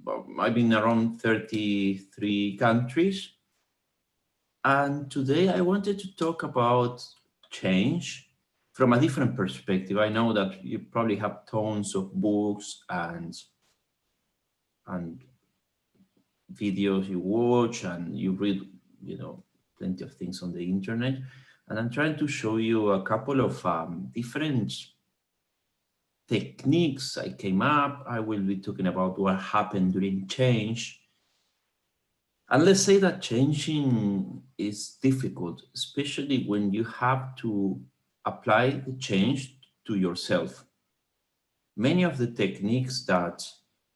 I've been around 33 countries. And today I wanted to talk about change from a different perspective. I know that you probably have tons of books and videos you watch and you read, plenty of things on the internet. And I'm trying to show you a couple of different techniques I came up. I will be talking about what happened during change. And let's say that changing is difficult, especially when you have to apply the change to yourself. Many of the techniques that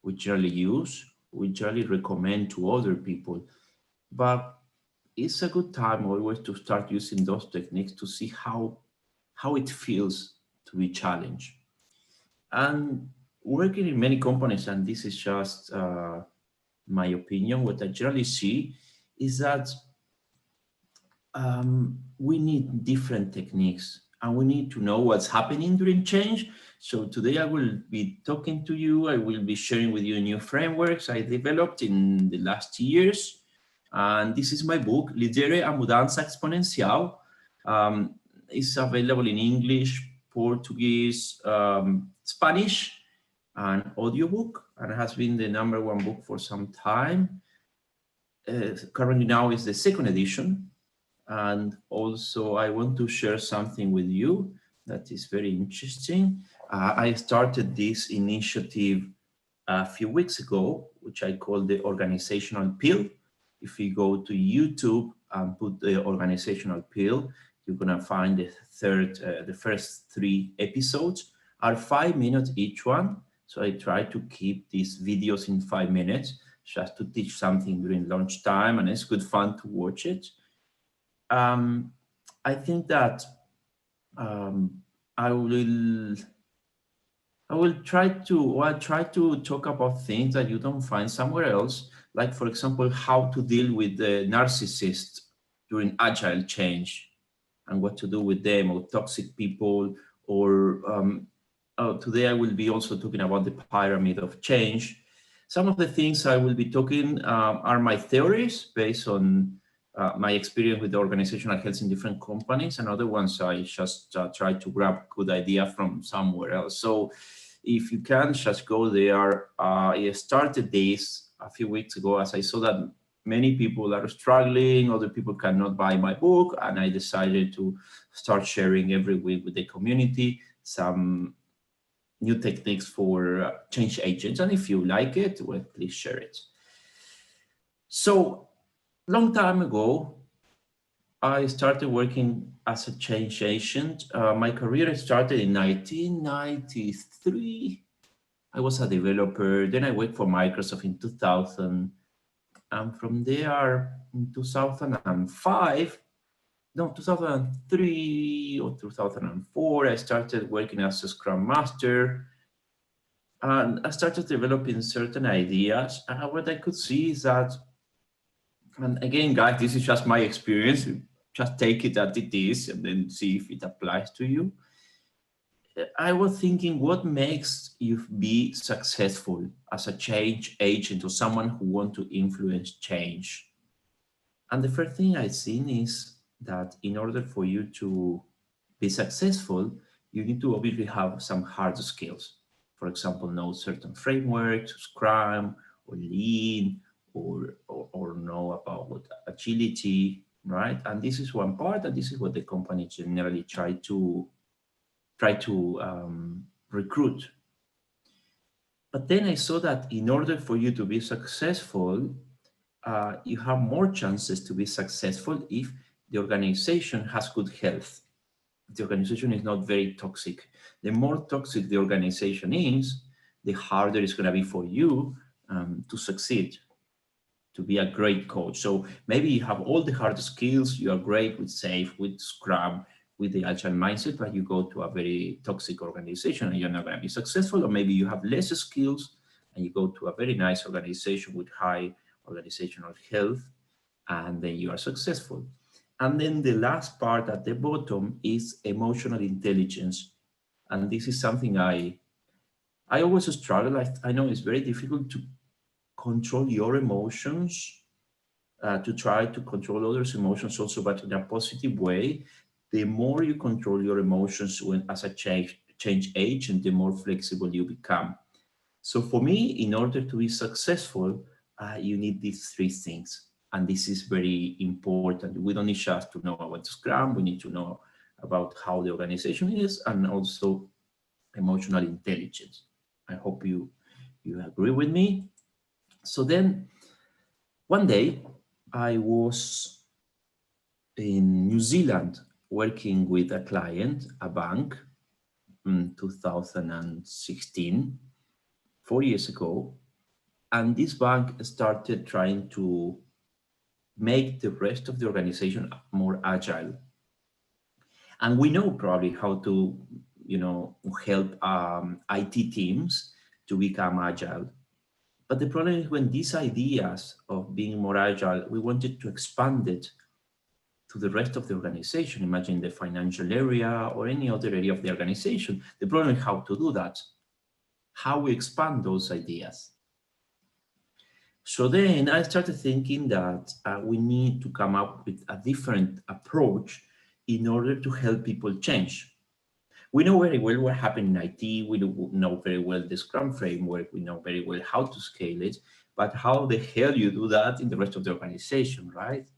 we generally use, we generally recommend to other people, but it's a good time always to start using those techniques to see how it feels to be challenged. And working in many companies, and this is just my opinion, what I generally see is that we need different techniques and we need to know what's happening during change. So today I will be talking to you, I will be sharing with you new frameworks I developed in the last years. And this is my book, Lidere a Mudança Exponencial. It's available in English, Portuguese, Spanish, an audiobook, and has been the #1 book for some time. Currently now is the second edition. And also I want to share something with you that is very interesting. I started this initiative a few weeks ago, which I call the organizational pill. If you go to YouTube and put the organizational pill, you're gonna find the first 3 episodes are 5 minutes each one. So I try to keep these videos in 5 minutes just to teach something during lunchtime, and it's good fun to watch it. I think that I will try to talk about things that you don't find somewhere else, like for example, how to deal with the narcissist during agile change and what to do with them, or toxic people, or today I will be also talking about the pyramid of change. Some of the things I will be talking are my theories based on my experience with the organizational health in different companies, and other ones I just try to grab good idea from somewhere else. So if you can just go there, I started this a few weeks ago as I saw that many people are struggling, other people cannot buy my book, and I decided to start sharing every week with the community some new techniques for change agents. And if you like it, well, please share it. So long time ago, I started working as a change agent. My career started in 1993. I was a developer. Then I worked for Microsoft in 2000. And from there, in 2003 or 2004, I started working as a Scrum Master. And I started developing certain ideas. And what I could see is that, and again, guys, this is just my experience. Just take it as it is and then see if it applies to you. I was thinking, what makes you be successful as a change agent or someone who wants to influence change? And the first thing I've seen is that in order for you to be successful, you need to obviously have some hard skills. For example, know certain frameworks, Scrum or Lean, or know about agility, right? And this is one part, and this is what the company generally try to recruit. But then I saw that in order for you to be successful, you have more chances to be successful if the organization has good health. The organization is not very toxic. The more toxic the organization is, the harder it's going to be for you to succeed, to be a great coach. So maybe you have all the hard skills, you are great with SAFe, with Scrum, with the Agile mindset, but you go to a very toxic organization and you're not going to be successful. Or maybe you have less skills and you go to a very nice organization with high organizational health, and then you are successful. And then the last part at the bottom is emotional intelligence. And this is something I always struggle. I know it's very difficult to control your emotions, to try to control others' emotions also, but in a positive way. The more you control your emotions when as a change agent, the more flexible you become. So for me, in order to be successful, you need these three things. And this is very important. We don't need just to know about Scrum, we need to know about how the organization is and also emotional intelligence. I hope you agree with me. So then one day I was in New Zealand working with a client, a bank, in 2016, 4 years ago. And this bank started trying to make the rest of the organization more agile. And we know probably how to, help IT teams to become agile. But the problem is when these ideas of being more agile, we wanted to expand it to the rest of the organization. Imagine the financial area or any other area of the organization. The problem is how to do that, how we expand those ideas. So then I started thinking that we need to come up with a different approach in order to help people change. We know very well what happened in IT. We know very well the Scrum framework. We know very well how to scale it. But how the hell you do that in the rest of the organization, right?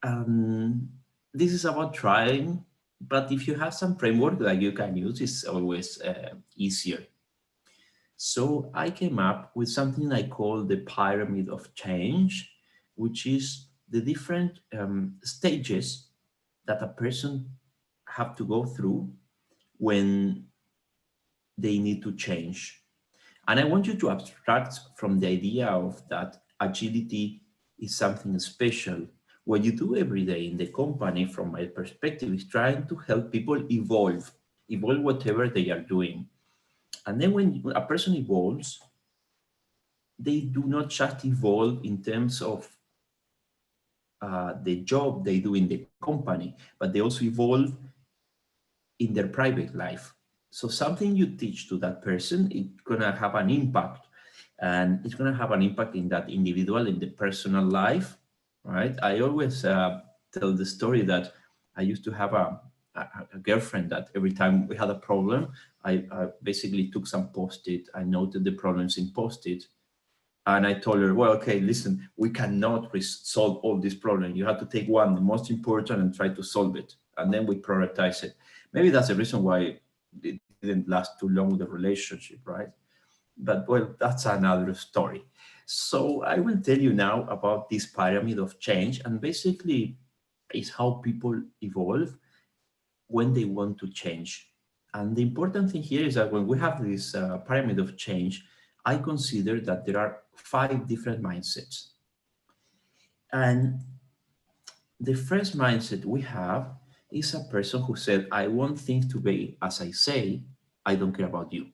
Um, this is about trying. But if you have some framework that you can use, it's always easier. So I came up with something I call the pyramid of change, which is the different stages that a person have to go through when they need to change. And I want you to abstract from the idea of that agility is something special. What you do every day in the company, from my perspective, is trying to help people evolve whatever they are doing. And then when a person evolves, they do not just evolve in terms of the job they do in the company, but they also evolve in their private life. So something you teach to that person, it's gonna have an impact, and it's gonna have an impact in that individual, in the personal life, right? I always tell the story that I used to have a girlfriend that every time we had a problem, I basically took some post-it, I noted the problems in post-it, and I told her, well, okay, listen, we cannot solve all these problems. You have to take one, the most important, and try to solve it. And then we prioritize it. Maybe that's the reason why it didn't last too long, the relationship, right? But well, that's another story. So I will tell you now about this pyramid of change, and basically is how people evolve when they want to change. And the important thing here is that when we have this pyramid of change, I consider that there are 5 different mindsets. And the first mindset we have is a person who said, I want things to be as I say, I don't care about you.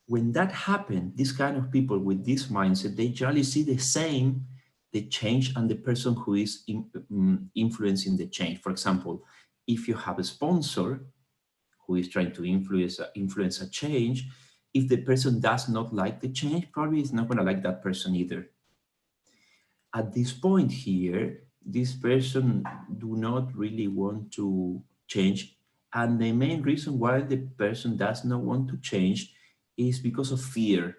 When that happens, this kind of people with this mindset, they generally see the same, the change and the person who is influencing the change. For example, if you have a sponsor who is trying to influence a change, if the person does not like the change, probably is not going to like that person either. At this point here, this person do not really want to change. And the main reason why the person does not want to change is because of fear.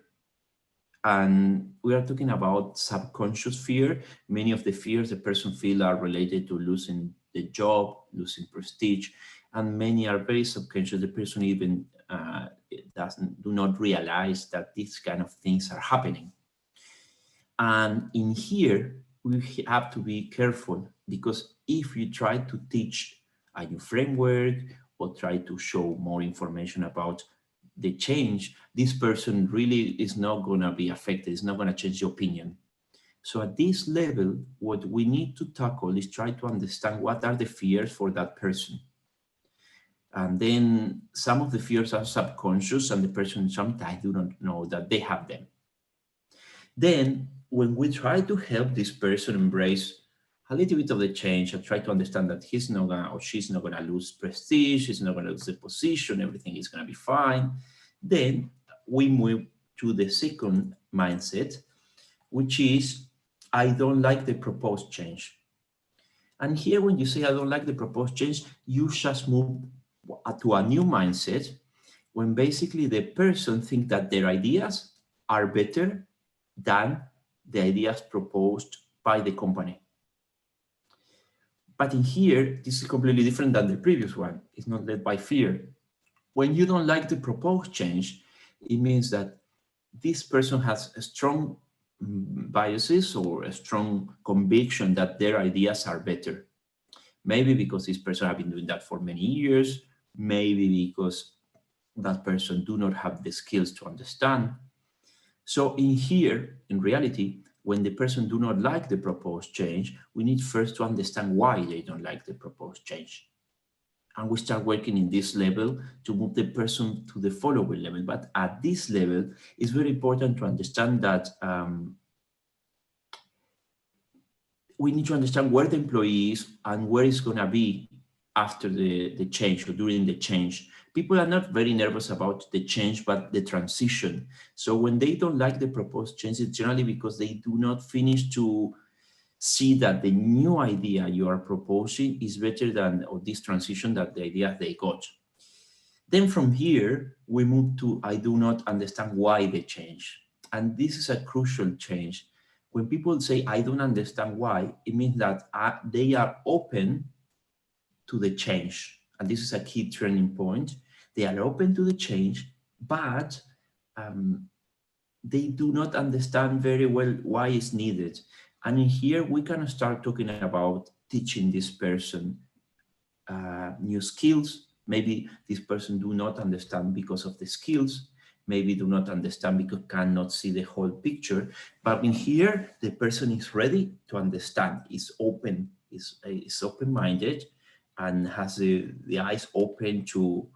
And we are talking about subconscious fear. Many of the fears the person feel are related to losing the job, losing prestige, and many are very subconscious. The person even do not realize that these kind of things are happening. And in here, we have to be careful, because if you try to teach a new framework or try to show more information about the change, this person really is not going to be affected. It's not going to change the opinion. So at this level, what we need to tackle is try to understand what are the fears for that person. And then some of the fears are subconscious, and the person sometimes do not know that they have them. Then when we try to help this person embrace a little bit of the change and try to understand that he's not gonna or she's not gonna lose prestige, she's not gonna lose the position, everything is gonna be fine, then we move to the second mindset, which is, I don't like the proposed change. And here, when you say I don't like the proposed change, you just move to a new mindset when basically the person thinks that their ideas are better than the ideas proposed by the company. But in here, this is completely different than the previous one. It's not led by fear. When you don't like the proposed change, it means that this person has a strong biases or a strong conviction that their ideas are better. Maybe because this person has been doing that for many years, maybe because that person do not have the skills to understand. So in here, in reality, when the person do not like the proposed change, we need first to understand why they don't like the proposed change. And we start working in this level to move the person to the following level. But at this level, it's very important to understand that we need to understand where the employee is and where it's going to be after the change or during the change. People are not very nervous about the change, but the transition. So when they don't like the proposed change, it's generally because they do not finish to see that the new idea you are proposing is better than, or this transition, that the idea they got. Then from here, we move to, I do not understand why they change. And this is a crucial change. When people say, I don't understand why, it means that they are open to the change. And this is a key turning point. They are open to the change, but they do not understand very well why it's needed. And in here, we can start talking about teaching this person new skills. Maybe this person do not understand because of the skills, maybe do not understand because cannot see the whole picture. But in here, the person is ready to understand, is open, is open-minded, and has the eyes open to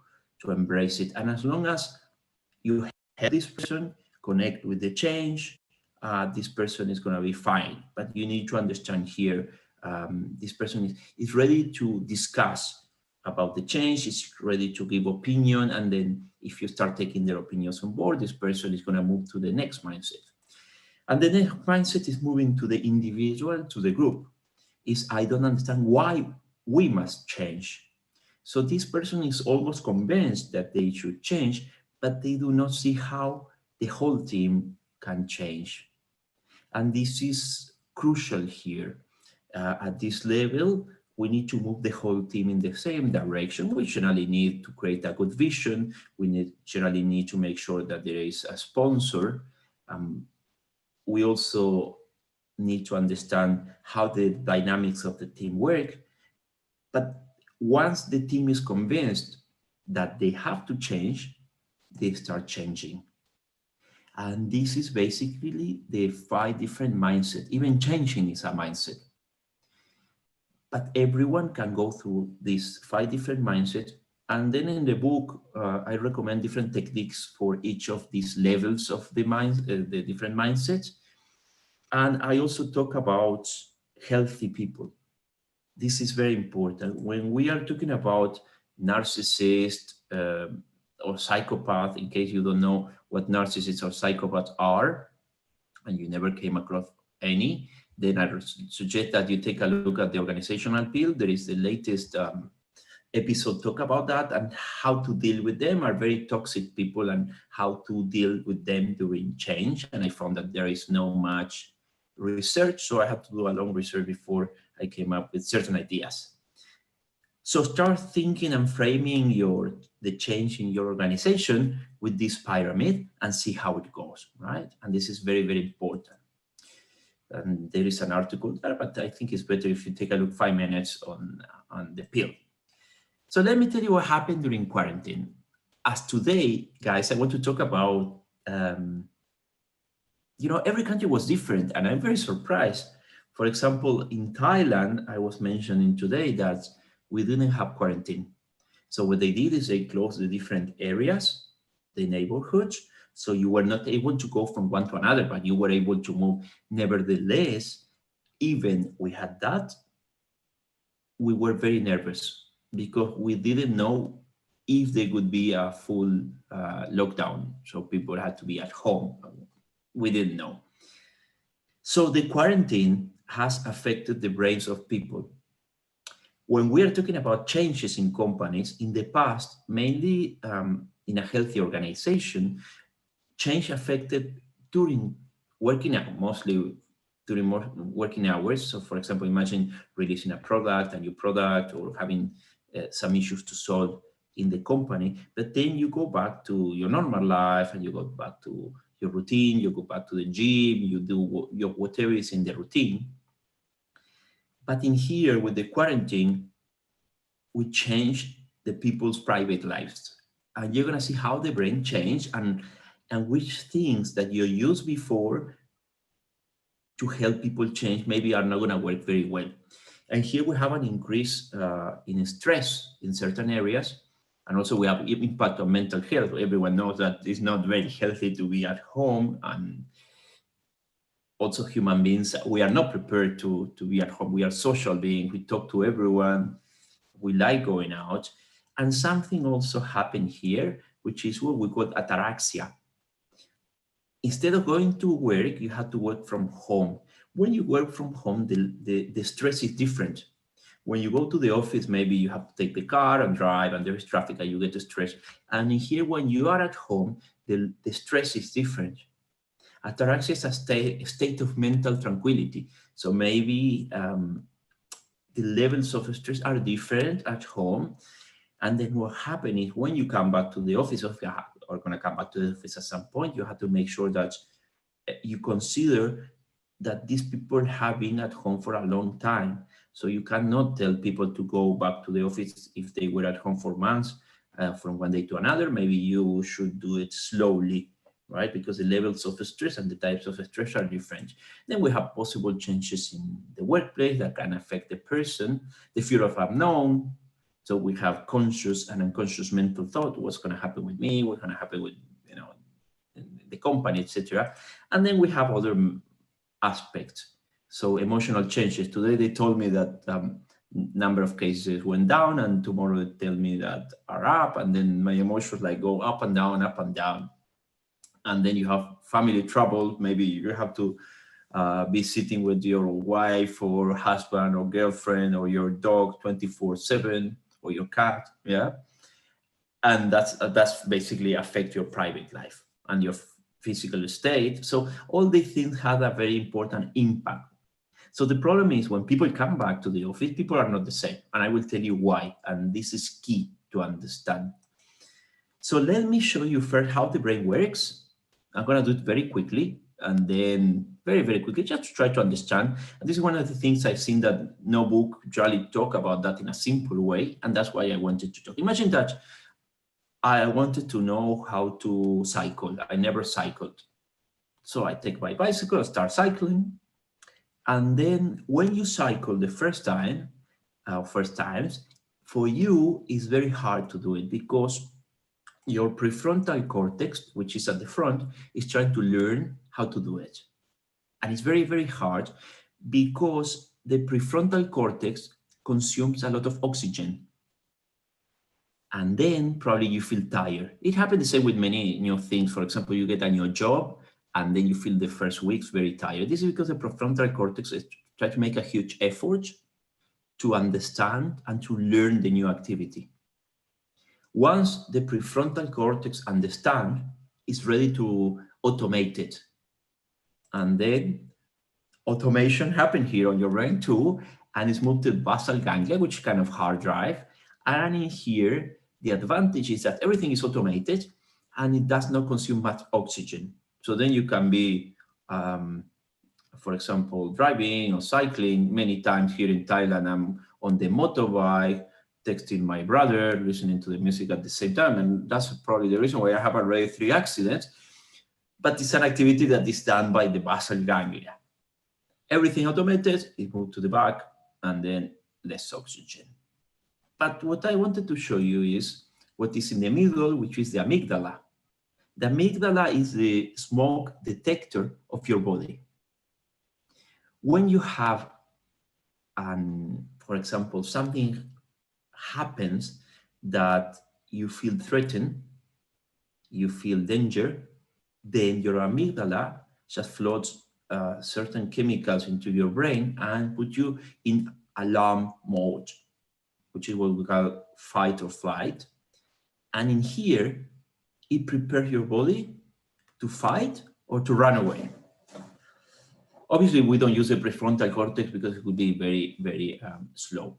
embrace it. And as long as you help this person connect with the change, this person is going to be fine. But you need to understand here, this person is ready to discuss about the change, is ready to give opinion, and then if you start taking their opinions on board, this person is going to move to the next mindset. And the next mindset is moving to the individual, to the group. Is, I don't understand why we must change. So this person is almost convinced that they should change, but they do not see how the whole team can change. And this is crucial here. At this level, we need to move the whole team in the same direction. We generally need to create a good vision. We generally need to make sure that there is a sponsor. We also need to understand how the dynamics of the team work. But once the team is convinced that they have to change, they start changing. And this is basically the 5 different mindsets. Even changing is a mindset. But everyone can go through these 5 different mindsets. And then in the book, I recommend different techniques for each of these levels of the the different mindsets. And I also talk about healthy people. This is very important. When we are talking about narcissist or psychopath, in case you don't know what narcissists or psychopaths are, and you never came across any, then I suggest that you take a look at the organizational pill. There is the latest episode talk about that, and how to deal with them. Are very toxic people and how to deal with them during change. And I found that there is no much research, so I had to do a long research before I came up with certain ideas. So start thinking and framing the change in your organization with this pyramid and see how it goes, right? And this is very, very important. And there is an article there, but I think it's better if you take a look 5 minutes on the pill. So let me tell you what happened during quarantine. As today, guys, I want to talk about, every country was different, and I'm very surprised. For example, in Thailand, I was mentioning today that we didn't have quarantine. So what they did is they closed the different areas, the neighborhoods, so you were not able to go from one to another, but you were able to move. Nevertheless, even we had that, we were very nervous because we didn't know if there would be a full lockdown. So people had to be at home. We didn't know. So the quarantine has affected the brains of people. When we are talking about changes in companies, in the past, mainly in a healthy organization, change affected during working out, mostly during more working hours. So, for example, imagine releasing a product, a new product, or having some issues to solve in the company. But then you go back to your normal life and you go back to your routine, you go back to the gym, you do your whatever is in the routine. But in here, with the quarantine, we change the people's private lives. And you're gonna see how the brain changed and which things that you used before to help people change maybe are not gonna work very well. And here we have an increase in stress in certain areas. And also we have impact on mental health. Everyone knows that it's not very healthy to be at home. And also human beings, we are not prepared to be at home. We are social beings. We talk to everyone. We like going out. And something also happened here, which is what we call ataraxia. Instead of going to work, you have to work from home. When you work from home, the stress is different. When you go to the office, maybe you have to take the car and drive, and there is traffic, and you get stressed. And in here, when you are at home, the stress is different. Ataraxia is a state of mental tranquility. So maybe the levels of stress are different at home. And then what happens is when you come back to the office, or going to come back to the office at some point, you have to make sure that you consider that these people have been at home for a long time. So you cannot tell people to go back to the office if they were at home for months, from one day to another. Maybe you should do it slowly, right? Because the levels of stress and the types of stress are different. Then we have possible changes in the workplace that can affect the person, the fear of unknown. So we have conscious and unconscious mental thought: what's going to happen with me? What's going to happen with the company, etc. And then we have other aspects. So emotional changes. Today they told me that number of cases went down, and tomorrow they tell me that are up, and then my emotions like go up and down, up and down. And then you have family trouble. Maybe you have to be sitting with your wife or husband or girlfriend or your dog 24/7, or your cat, yeah. And that's basically affect your private life and your physical state. So all these things have a very important impact. So the problem is when people come back to the office, people are not the same, and I will tell you why. And this is key to understand. So let me show you first how the brain works. I'm going to do it very quickly, and then very, very quickly, just to try to understand. And this is one of the things I've seen that no book usually talk about that in a simple way, and that's why I wanted to talk. Imagine that I wanted to know how to cycle. I never cycled. So I take my bicycle, I start cycling, and then when you cycle the first time, first times, for you, it's very hard to do it because your prefrontal cortex, which is at the front, is trying to learn how to do it. And it's very, very hard because the prefrontal cortex consumes a lot of oxygen. And then probably you feel tired. It happens the same with many new things. For example, you get a new job and then you feel the first weeks very tired. This is because the prefrontal cortex is trying to make a huge effort to understand and to learn the new activity. Once the prefrontal cortex understands, it's ready to automate it. And then automation happen here on your brain too, and it's moved to basal ganglia, which is kind of hard drive. And in here, the advantage is that everything is automated and it does not consume much oxygen. So then you can be, for example, driving or cycling. Many times here in Thailand, I'm on the motorbike, texting my brother, listening to the music at the same time. And that's probably the reason why I have already 3 accidents. But it's an activity that is done by the basal ganglia. Everything automated, it moved to the back, and then less oxygen. But what I wanted to show you is what is in the middle, which is the amygdala. The amygdala is the smoke detector of your body. When you have, for example, something happens that you feel threatened, you feel danger, then your amygdala just floats certain chemicals into your brain and put you in alarm mode, which is what we call fight or flight. And in here, it prepares your body to fight or to run away. Obviously, we don't use the prefrontal cortex because it would be very, very slow.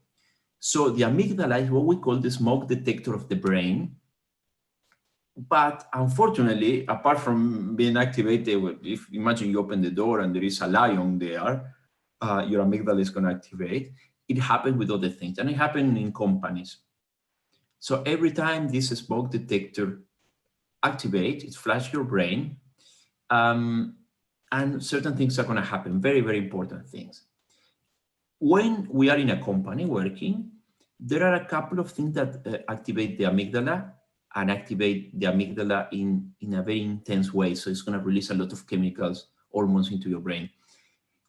So the amygdala is what we call the smoke detector of the brain. But unfortunately, apart from being activated, if imagine you open the door and there is a lion there, your amygdala is going to activate. It happens with other things, and it happens in companies. So every time this smoke detector activates, it flashes your brain, and certain things are going to happen, very, very important things. When we are in a company working, there are a couple of things that activate the amygdala and activate the amygdala in a very intense way. So it's going to release a lot of chemicals, hormones into your brain.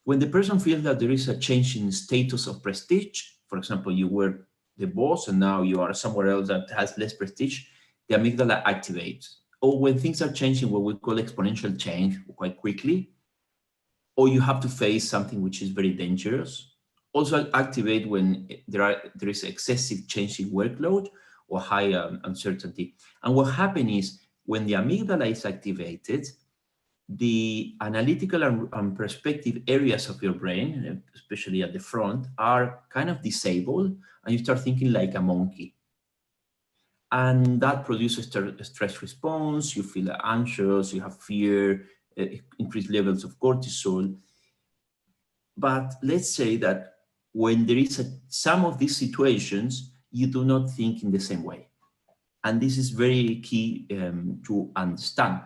When the person feels that there is a change in status of prestige, for example, you were the boss and now you are somewhere else that has less prestige, the amygdala activates. Or when things are changing, what we call exponential change quite quickly, or you have to face something which is very dangerous. Also activate when there is excessive change in workload or high uncertainty. And what happens is when the amygdala is activated, the analytical and perspective areas of your brain, especially at the front, are kind of disabled, and you start thinking like a monkey. And that produces a stress response, you feel anxious, you have fear, increased levels of cortisol. But let's say that when there is some of these situations, you do not think in the same way. And this is very key to understand.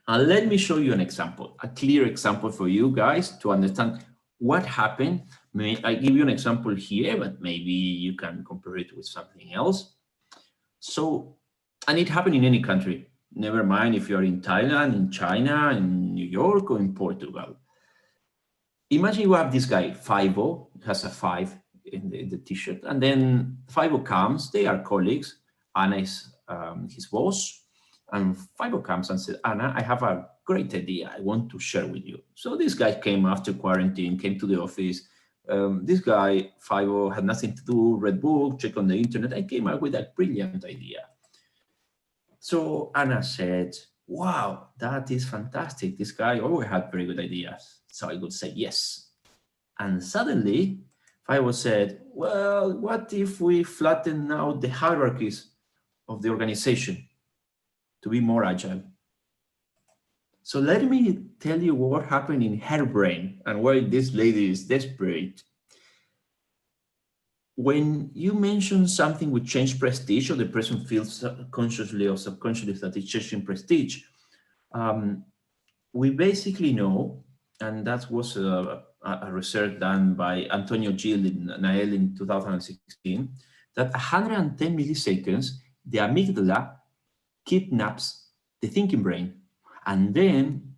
And let me show you an example, a clear example for you guys to understand what happened. I give you an example here, but maybe you can compare it with something else. So, and it happened in any country. Never mind if you're in Thailand, in China, in New York, or in Portugal. Imagine you have this guy, Fivo, has a 5 in the t-shirt, and then Fivo comes, they are colleagues, Anna is his boss, and Fivo comes and says, Anna, I have a great idea I want to share with you. So this guy came after quarantine, came to the office. This guy, Fivo, had nothing to do, read book, check on the internet, and came up with a brilliant idea. So Anna said, wow, that is fantastic. This guy always had very good ideas. So I would say yes. And suddenly, Fivo said, well, what if we flatten out the hierarchies of the organization to be more agile? So let me tell you what happened in her brain and why this lady is desperate. When you mention something with change prestige, or the person feels consciously or subconsciously that it's changing prestige, we basically know, and that was a research done by Antonio Gil in Nael in 2016, that 110 milliseconds, the amygdala kidnaps the thinking brain. And then,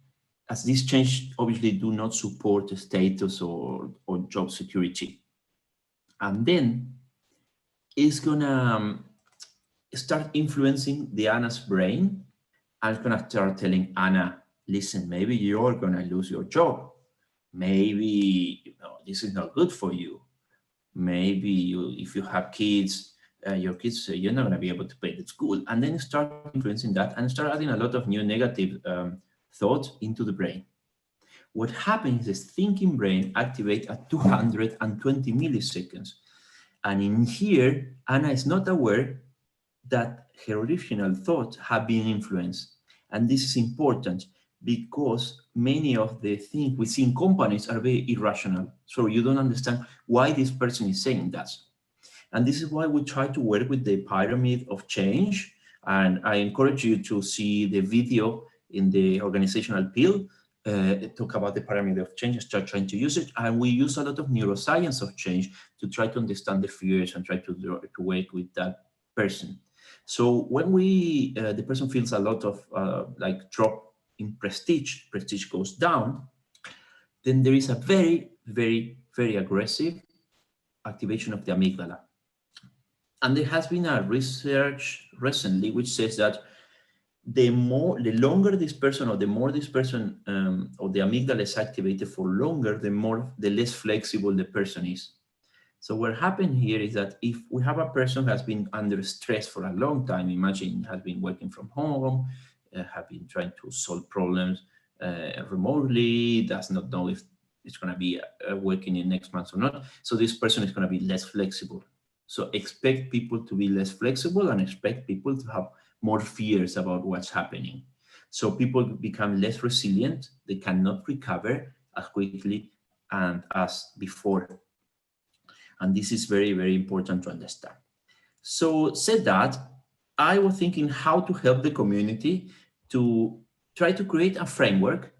as this change obviously do not support status or job security, and then it's gonna start influencing the Anna's brain, and it's gonna start telling Anna, listen, maybe you're gonna lose your job. Maybe this is not good for you. Maybe if you have kids, your kids, you're not gonna be able to pay the school. And then start influencing that and start adding a lot of new negative thoughts into the brain. What happens is thinking brain activates at 220 milliseconds. And in here, Anna is not aware that her original thoughts have been influenced. And this is important because many of the things we see in companies are very irrational. So you don't understand why this person is saying that. And this is why we try to work with the pyramid of change. And I encourage you to see the video in the organizational pill, talk about the pyramid of change and start trying to use it. And we use a lot of neuroscience of change to try to understand the fears and try to work with that person. So when the person feels a lot of like drop in prestige goes down, then there is a very, very, very aggressive activation of the amygdala. And there has been a research recently which says that the longer this person, or the more this person, or the amygdala is activated for longer, the less flexible the person is. So what happened here is that if we have a person who has been under stress for a long time, imagine has been working from home, have been trying to solve problems remotely, does not know if it's going to be working in next month or not. So this person is going to be less flexible. So expect people to be less flexible and expect people to have more fears about what's happening. So people become less resilient. They cannot recover as quickly and as before. And this is very, very important to understand. So said that, I was thinking how to help the community to try to create a framework.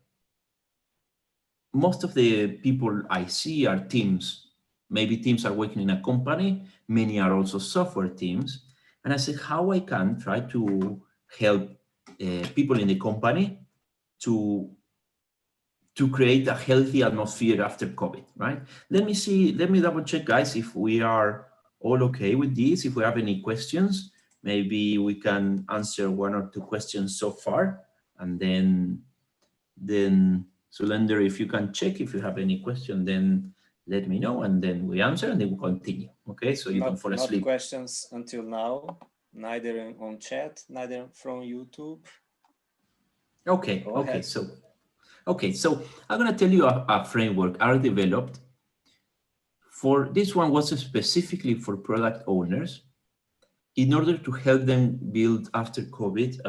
Most of the people I see are teams. Maybe teams are working in a company. Many are also software teams. And I said, how I can try to help people in the company to create a healthy atmosphere after COVID, right? Let me double check, guys, if we are all okay with this. If we have any questions, maybe we can answer one or two questions so far, and then Sulander, if you can check if you have any question, then let me know, and then we answer, and then we continue. Okay, so you don't fall asleep. Not questions until now, neither on chat, neither from YouTube. Okay, okay, so I'm gonna tell you a framework I developed. For this one was specifically for product owners in order to help them build after COVID.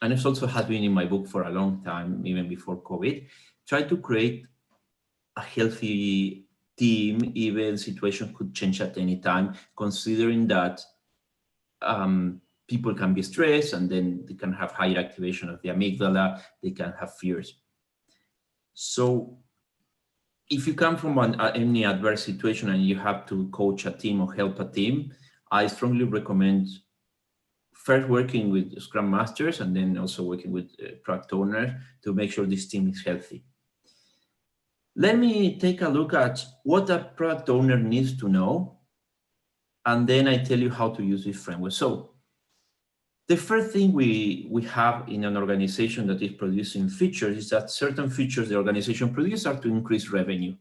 And it also has been in my book for a long time, even before COVID, try to create a healthy team. Even situation could change at any time, considering that people can be stressed and then they can have higher activation of the amygdala, they can have fears. So if you come from any adverse situation and you have to coach a team or help a team, I strongly recommend first working with Scrum Masters and then also working with product owners to make sure this team is healthy. Let me take a look at what a product owner needs to know, and then I tell you how to use this framework. So the first thing we have in an organization that is producing features is that certain features the organization produces are to increase revenue.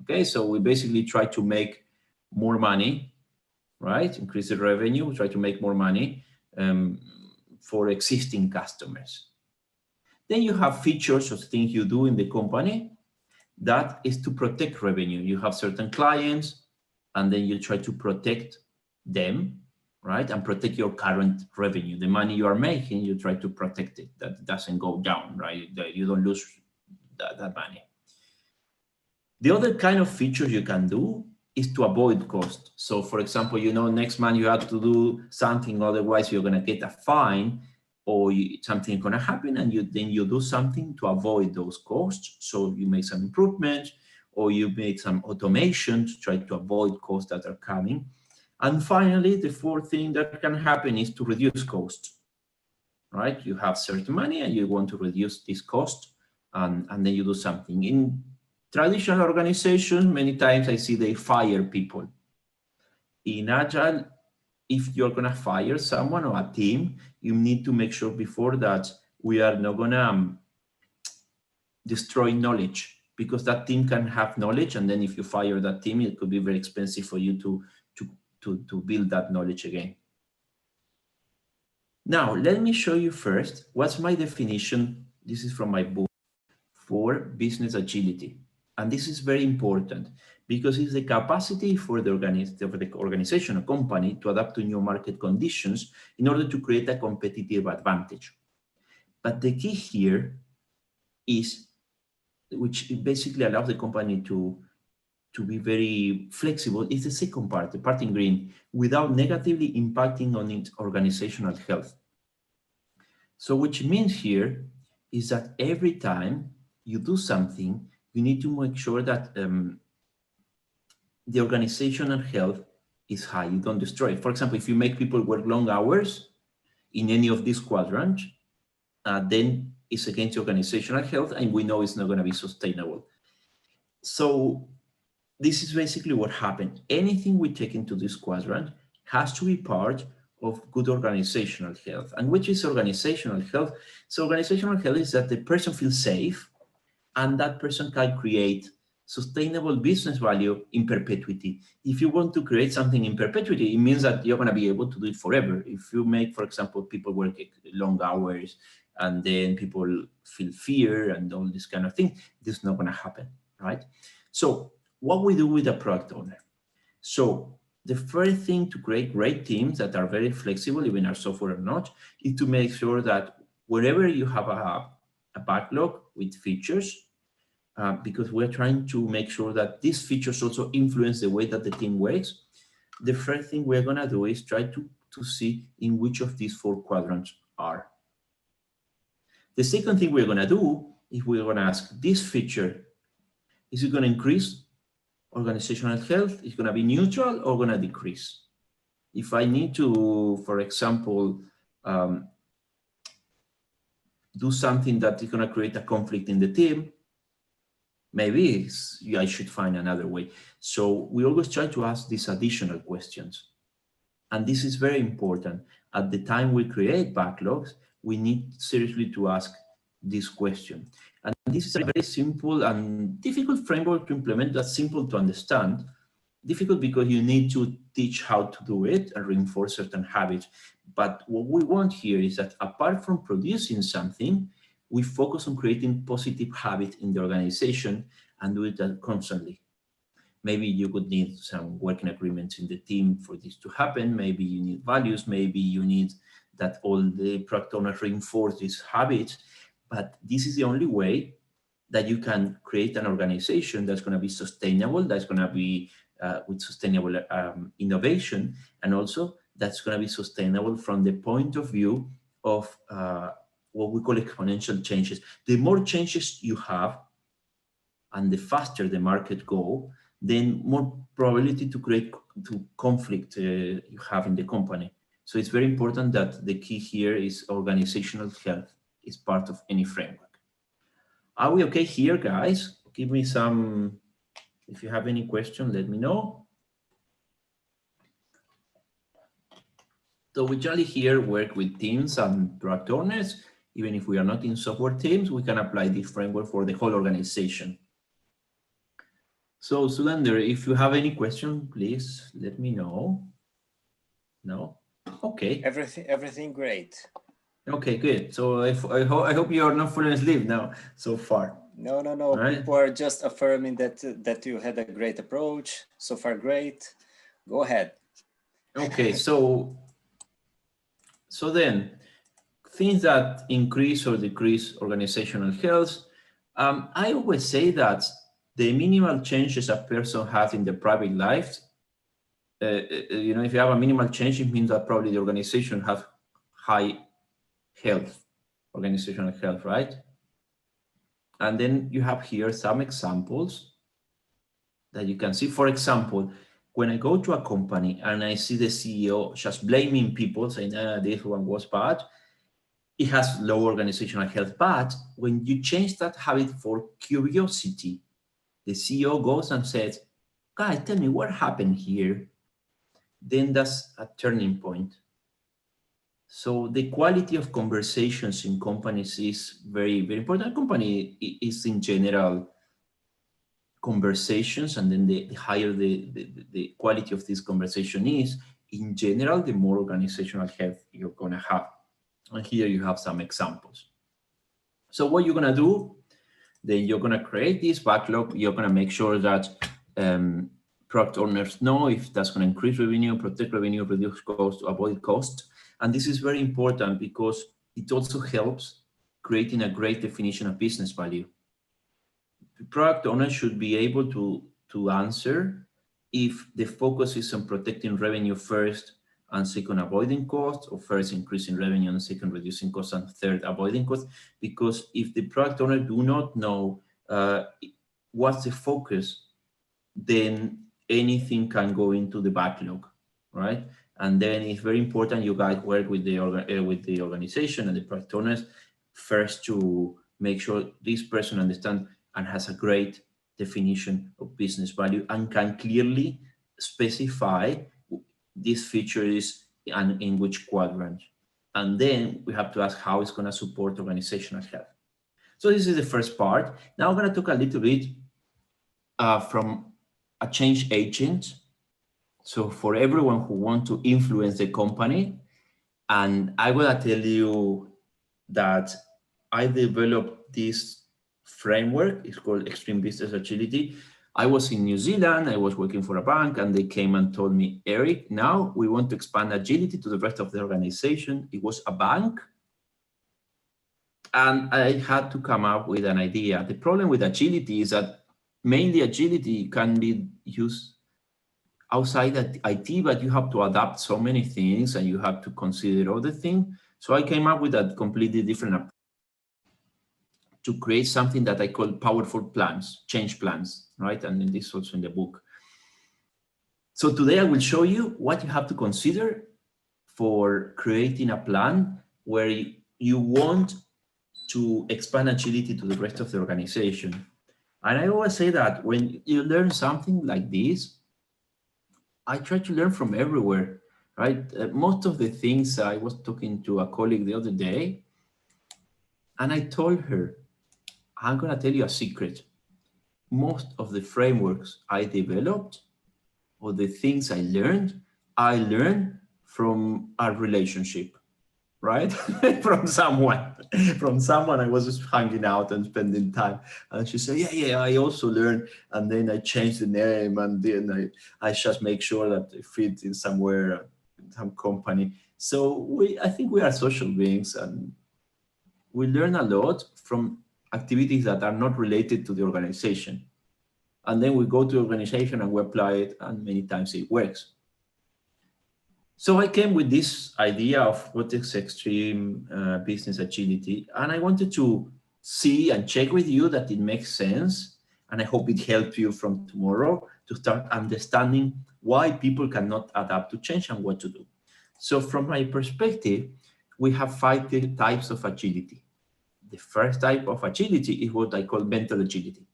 Okay, so we basically try to make more money, right? Increase the revenue, we try to make more money for existing customers. Then you have features of things you do in the company that is to protect revenue. You have certain clients and then you try to protect them, right? And protect your current revenue. The money you are making, you try to protect it, that it doesn't go down, right? That you don't lose that money. The other kind of features you can do is to avoid cost. So for example, next month you have to do something, otherwise you're going to get a fine or something is going to happen, and then you do something to avoid those costs. So you make some improvements or you make some automation to try to avoid costs that are coming. And finally, the fourth thing that can happen is to reduce costs, right? You have certain money and you want to reduce this cost, and then you do something. In traditional organizations, many times I see they fire people. In Agile, if you're going to fire someone or a team, you need to make sure before that we are not going to destroy knowledge, because that team can have knowledge, and then if you fire that team, it could be very expensive for you to build that knowledge again. Now, let me show you first what's my definition. This is from my book for business agility. And this is very important because it's the capacity for the organization or company to adapt to new market conditions in order to create a competitive advantage. But the key here is, which basically allows the company to be very flexible, is the second part, the part in green, without negatively impacting on its organizational health. So which means here is that every time you do something, you need to make sure that the organizational health is high. You don't destroy it. For example, if you make people work long hours in any of these quadrants, then it's against organizational health, and we know it's not going to be sustainable. So this is basically what happened. Anything we take into this quadrant has to be part of good organizational health. And which is organizational health? So organizational health is that the person feels safe and that person can create sustainable business value in perpetuity. If you want to create something in perpetuity, it means that you're going to be able to do it forever. If you make, for example, people work long hours and then people feel fear and all this kind of thing, this is not going to happen, right? So what we do with a product owner. So the first thing to create great teams that are very flexible, even our software or not, is to make sure that wherever you have a backlog with features, because we're trying to make sure that these features also influence the way that the team works, the first thing we're going to do is try to see in which of these four quadrants are. The second thing we're going to do is we're going to ask this feature, is it going to increase organizational health? Is it going to be neutral or going to decrease? If I need to, for example, do something that is going to create a conflict in the team, maybe I should find another way. So we always try to ask these additional questions. And this is very important. At the time we create backlogs, we need seriously to ask this question. And this is a very simple and difficult framework to implement, that's simple to understand. Difficult because you need to teach how to do it and reinforce certain habits. But what we want here is that apart from producing something, we focus on creating positive habits in the organization and do it constantly. Maybe you could need some working agreements in the team for this to happen. Maybe you need values. Maybe you need that all the product owners reinforce these habits. But this is the only way that you can create an organization that's going to be sustainable, that's going to be with sustainable innovation, and also that's going to be sustainable from the point of view of what we call exponential changes. The more changes you have and the faster the market go, then more probability to create conflict you have in the company. So it's very important that the key here is organizational health is part of any framework. Are we okay here, guys? Give me some, if you have any question, let me know. So we generally here work with teams and product owners. Even if we are not in software teams, we can apply this framework for the whole organization. So Sulander, if you have any question, please let me know. No? Okay. Everything great. Okay, good. So I hope you are not falling asleep now so far. No. Right. People are just affirming that you had a great approach. So far, great. Go ahead. Okay, so then things that increase or decrease organizational health. I always say that the minimal changes a person has in their private life, if you have a minimal change, it means that probably the organization has high health, organizational health, right? And then you have here some examples that you can see. For example, when I go to a company and I see the CEO just blaming people, saying, this one was bad, it has low organizational health. But when you change that habit for curiosity, the CEO goes and says, guys, tell me what happened here. Then that's a turning point. So the quality of conversations in companies is very, very important. A company is in general conversations, and then the higher the quality of this conversation is, in general, the more organizational health you're going to have. And here you have some examples. So what you're going to do, then you're going to create this backlog. You're going to make sure that product owners know if that's going to increase revenue, protect revenue, reduce cost, avoid cost. And this is very important because it also helps creating a great definition of business value. The product owner should be able to answer if the focus is on protecting revenue first and second avoiding costs, or first increasing revenue and second reducing costs and third avoiding costs. Because if the product owner do not know what's the focus, then anything can go into the backlog, right? And then it's very important you guys work with the organization and the product owners first to make sure this person understands and has a great definition of business value and can clearly specify this feature is and in which quadrant. And then we have to ask how it's going to support organizational health. So this is the first part. Now I'm going to talk a little bit from a change agent. So for everyone who wants to influence the company, and I will tell you that I developed this framework. It's called Extreme Business Agility. I was in New Zealand, I was working for a bank, and they came and told me, Eric, now we want to expand agility to the rest of the organization. It was a bank. And I had to come up with an idea. The problem with agility is that mainly agility can be used outside IT, but you have to adapt so many things and you have to consider other things. So I came up with a completely different approach to create something that I call powerful plans, change plans, right? And then this is also in the book. So today I will show you what you have to consider for creating a plan where you want to expand agility to the rest of the organization. And I always say that when you learn something like this, I try to learn from everywhere, right? Most of the things, I was talking to a colleague the other day, and I told her, I'm going to tell you a secret. Most of the frameworks I developed or the things I learned from a relationship, right? from someone I was just hanging out and spending time. And she said, yeah, I also learned. And then I changed the name, and then I just make sure that it fits in somewhere, some company. So I think we are social beings, and we learn a lot from activities that are not related to the organization. And then we go to the organization and we apply it, and many times it works. So I came with this idea of what is extreme business agility, and I wanted to see and check with you that it makes sense, and I hope it helps you from tomorrow to start understanding why people cannot adapt to change and what to do. So from my perspective, we have 5 types of agility. The first type of agility is what I call mental agility.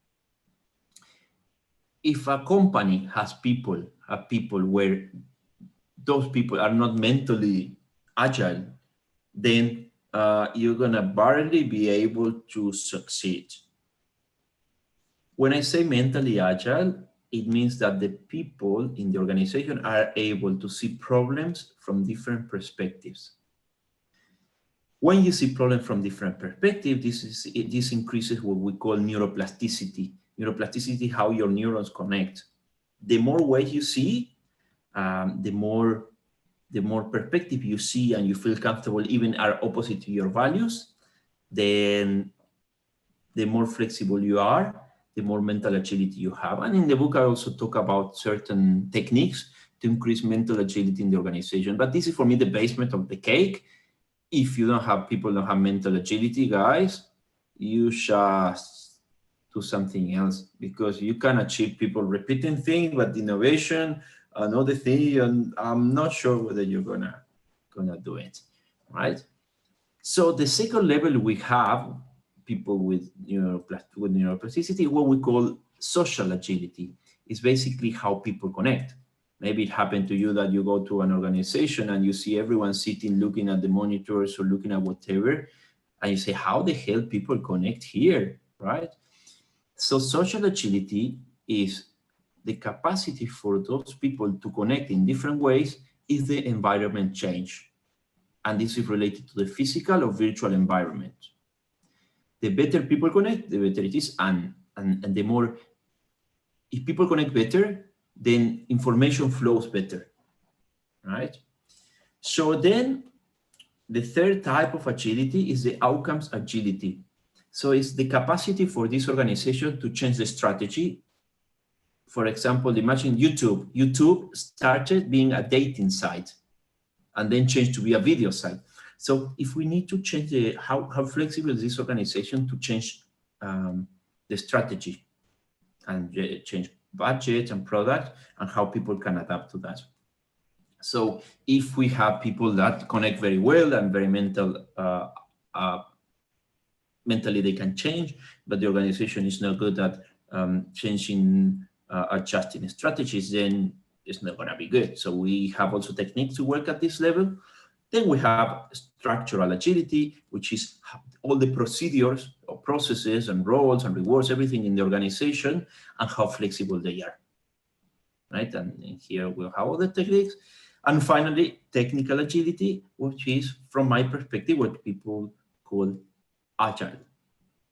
If a company has people where those people are not mentally agile, then you're gonna barely be able to succeed. When I say mentally agile, it means that the people in the organization are able to see problems from different perspectives. When you see problems from different perspectives, this increases what we call neuroplasticity. Neuroplasticity, how your neurons connect. The more ways you see, the more perspective you see and you feel comfortable, even are opposite to your values, then the more flexible you are, the more mental agility you have. And in the book, I also talk about certain techniques to increase mental agility in the organization. But this is, for me, the basement of the cake. If you don't have people don't have mental agility, guys, you just do something else, because you can achieve people repeating things, but innovation, another thing, and I'm not sure whether you're gonna do it, right? So the second level we have people with neuroplasticity, what we call social agility. Is basically how people connect. Maybe it happened to you that you go to an organization and you see everyone sitting, looking at the monitors or looking at whatever, and you say, how the hell people connect here, right? So social agility is the capacity for those people to connect in different ways if the environment change. And this is related to the physical or virtual environment. The better people connect, the better it is. And the more, if people connect better, then information flows better, right? So then the third type of agility is the outcomes agility. So it's the capacity for this organization to change the strategy. For example, imagine YouTube. YouTube started being a dating site and then changed to be a video site. So if we need to change how flexible is this organization to change the strategy and change budget and product and how people can adapt to that. So if we have people that connect very well and very mentally they can change, but the organization is not good at changing, adjusting strategies, then it's not going to be good. So we have also techniques to work at this level. Then we have structural agility, which is all the procedures or processes and roles and rewards, everything in the organization and how flexible they are, right? And here we'll have all the techniques. And finally, technical agility, which is, from my perspective, what people call agile,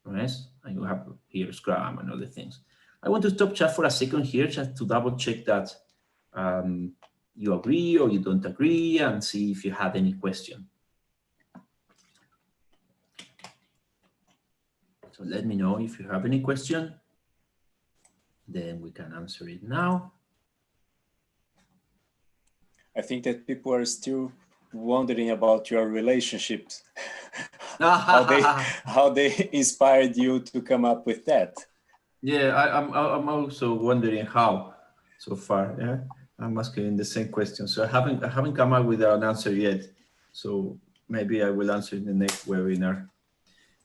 right? And you have here Scrum and other things. I want to stop just for a second here, just to double check that you agree or you don't agree, and see if you had any question. So let me know if you have any question, then we can answer it now. I think that people are still wondering about your relationships, how they inspired you to come up with that. Yeah, I'm also wondering how so far. Yeah, I'm asking the same question. So I haven't come up with an answer yet. So maybe I will answer in the next webinar.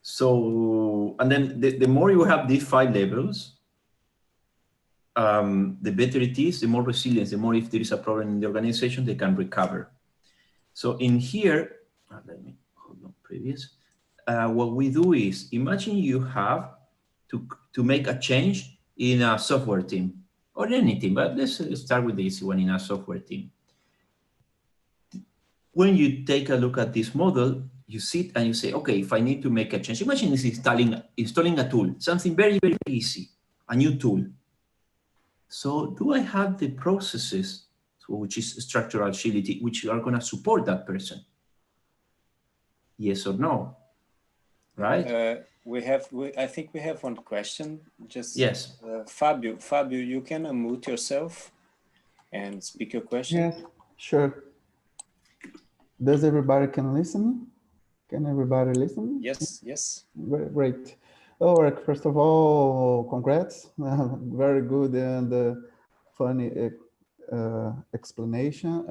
So, and then the more you have these 5 levels, the better it is, the more resilience, the more if there is a problem in the organization, they can recover. So in here, let me hold on previous. What we do is, imagine you have to make a change in a software team or any team, but let's start with the easy one in a software team. When you take a look at this model, you sit and you say, okay, if I need to make a change, imagine this installing a tool, something very, very easy, a new tool. So do I have the processes, which is structural agility, which are going to support that person? Yes or no? Right? I think we have one question. Just yes. Fabio, you can unmute yourself and speak your question. Yes, sure. Does everybody can listen? Can everybody listen? Yes, yes. Great. Oh, first of all, congrats. Very good and funny explanation.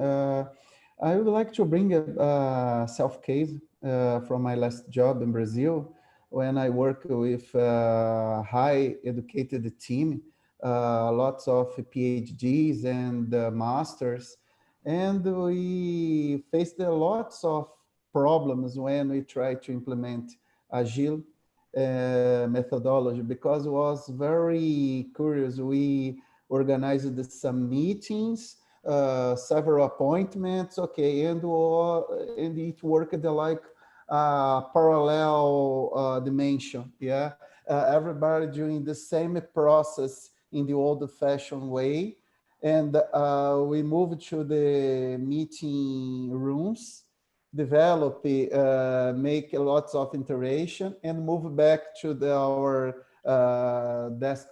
I would like to bring a self-case from my last job in Brazil, when I work with a high educated team, lots of PhDs and masters, and we faced lots of problems when we try to implement Agile methodology, because it was very curious. We organized some meetings, several appointments, okay, and it worked like parallel dimension, yeah. Everybody doing the same process in the old-fashioned way, and we moved to the meeting rooms, develop, make lots of iteration, and move back to our desk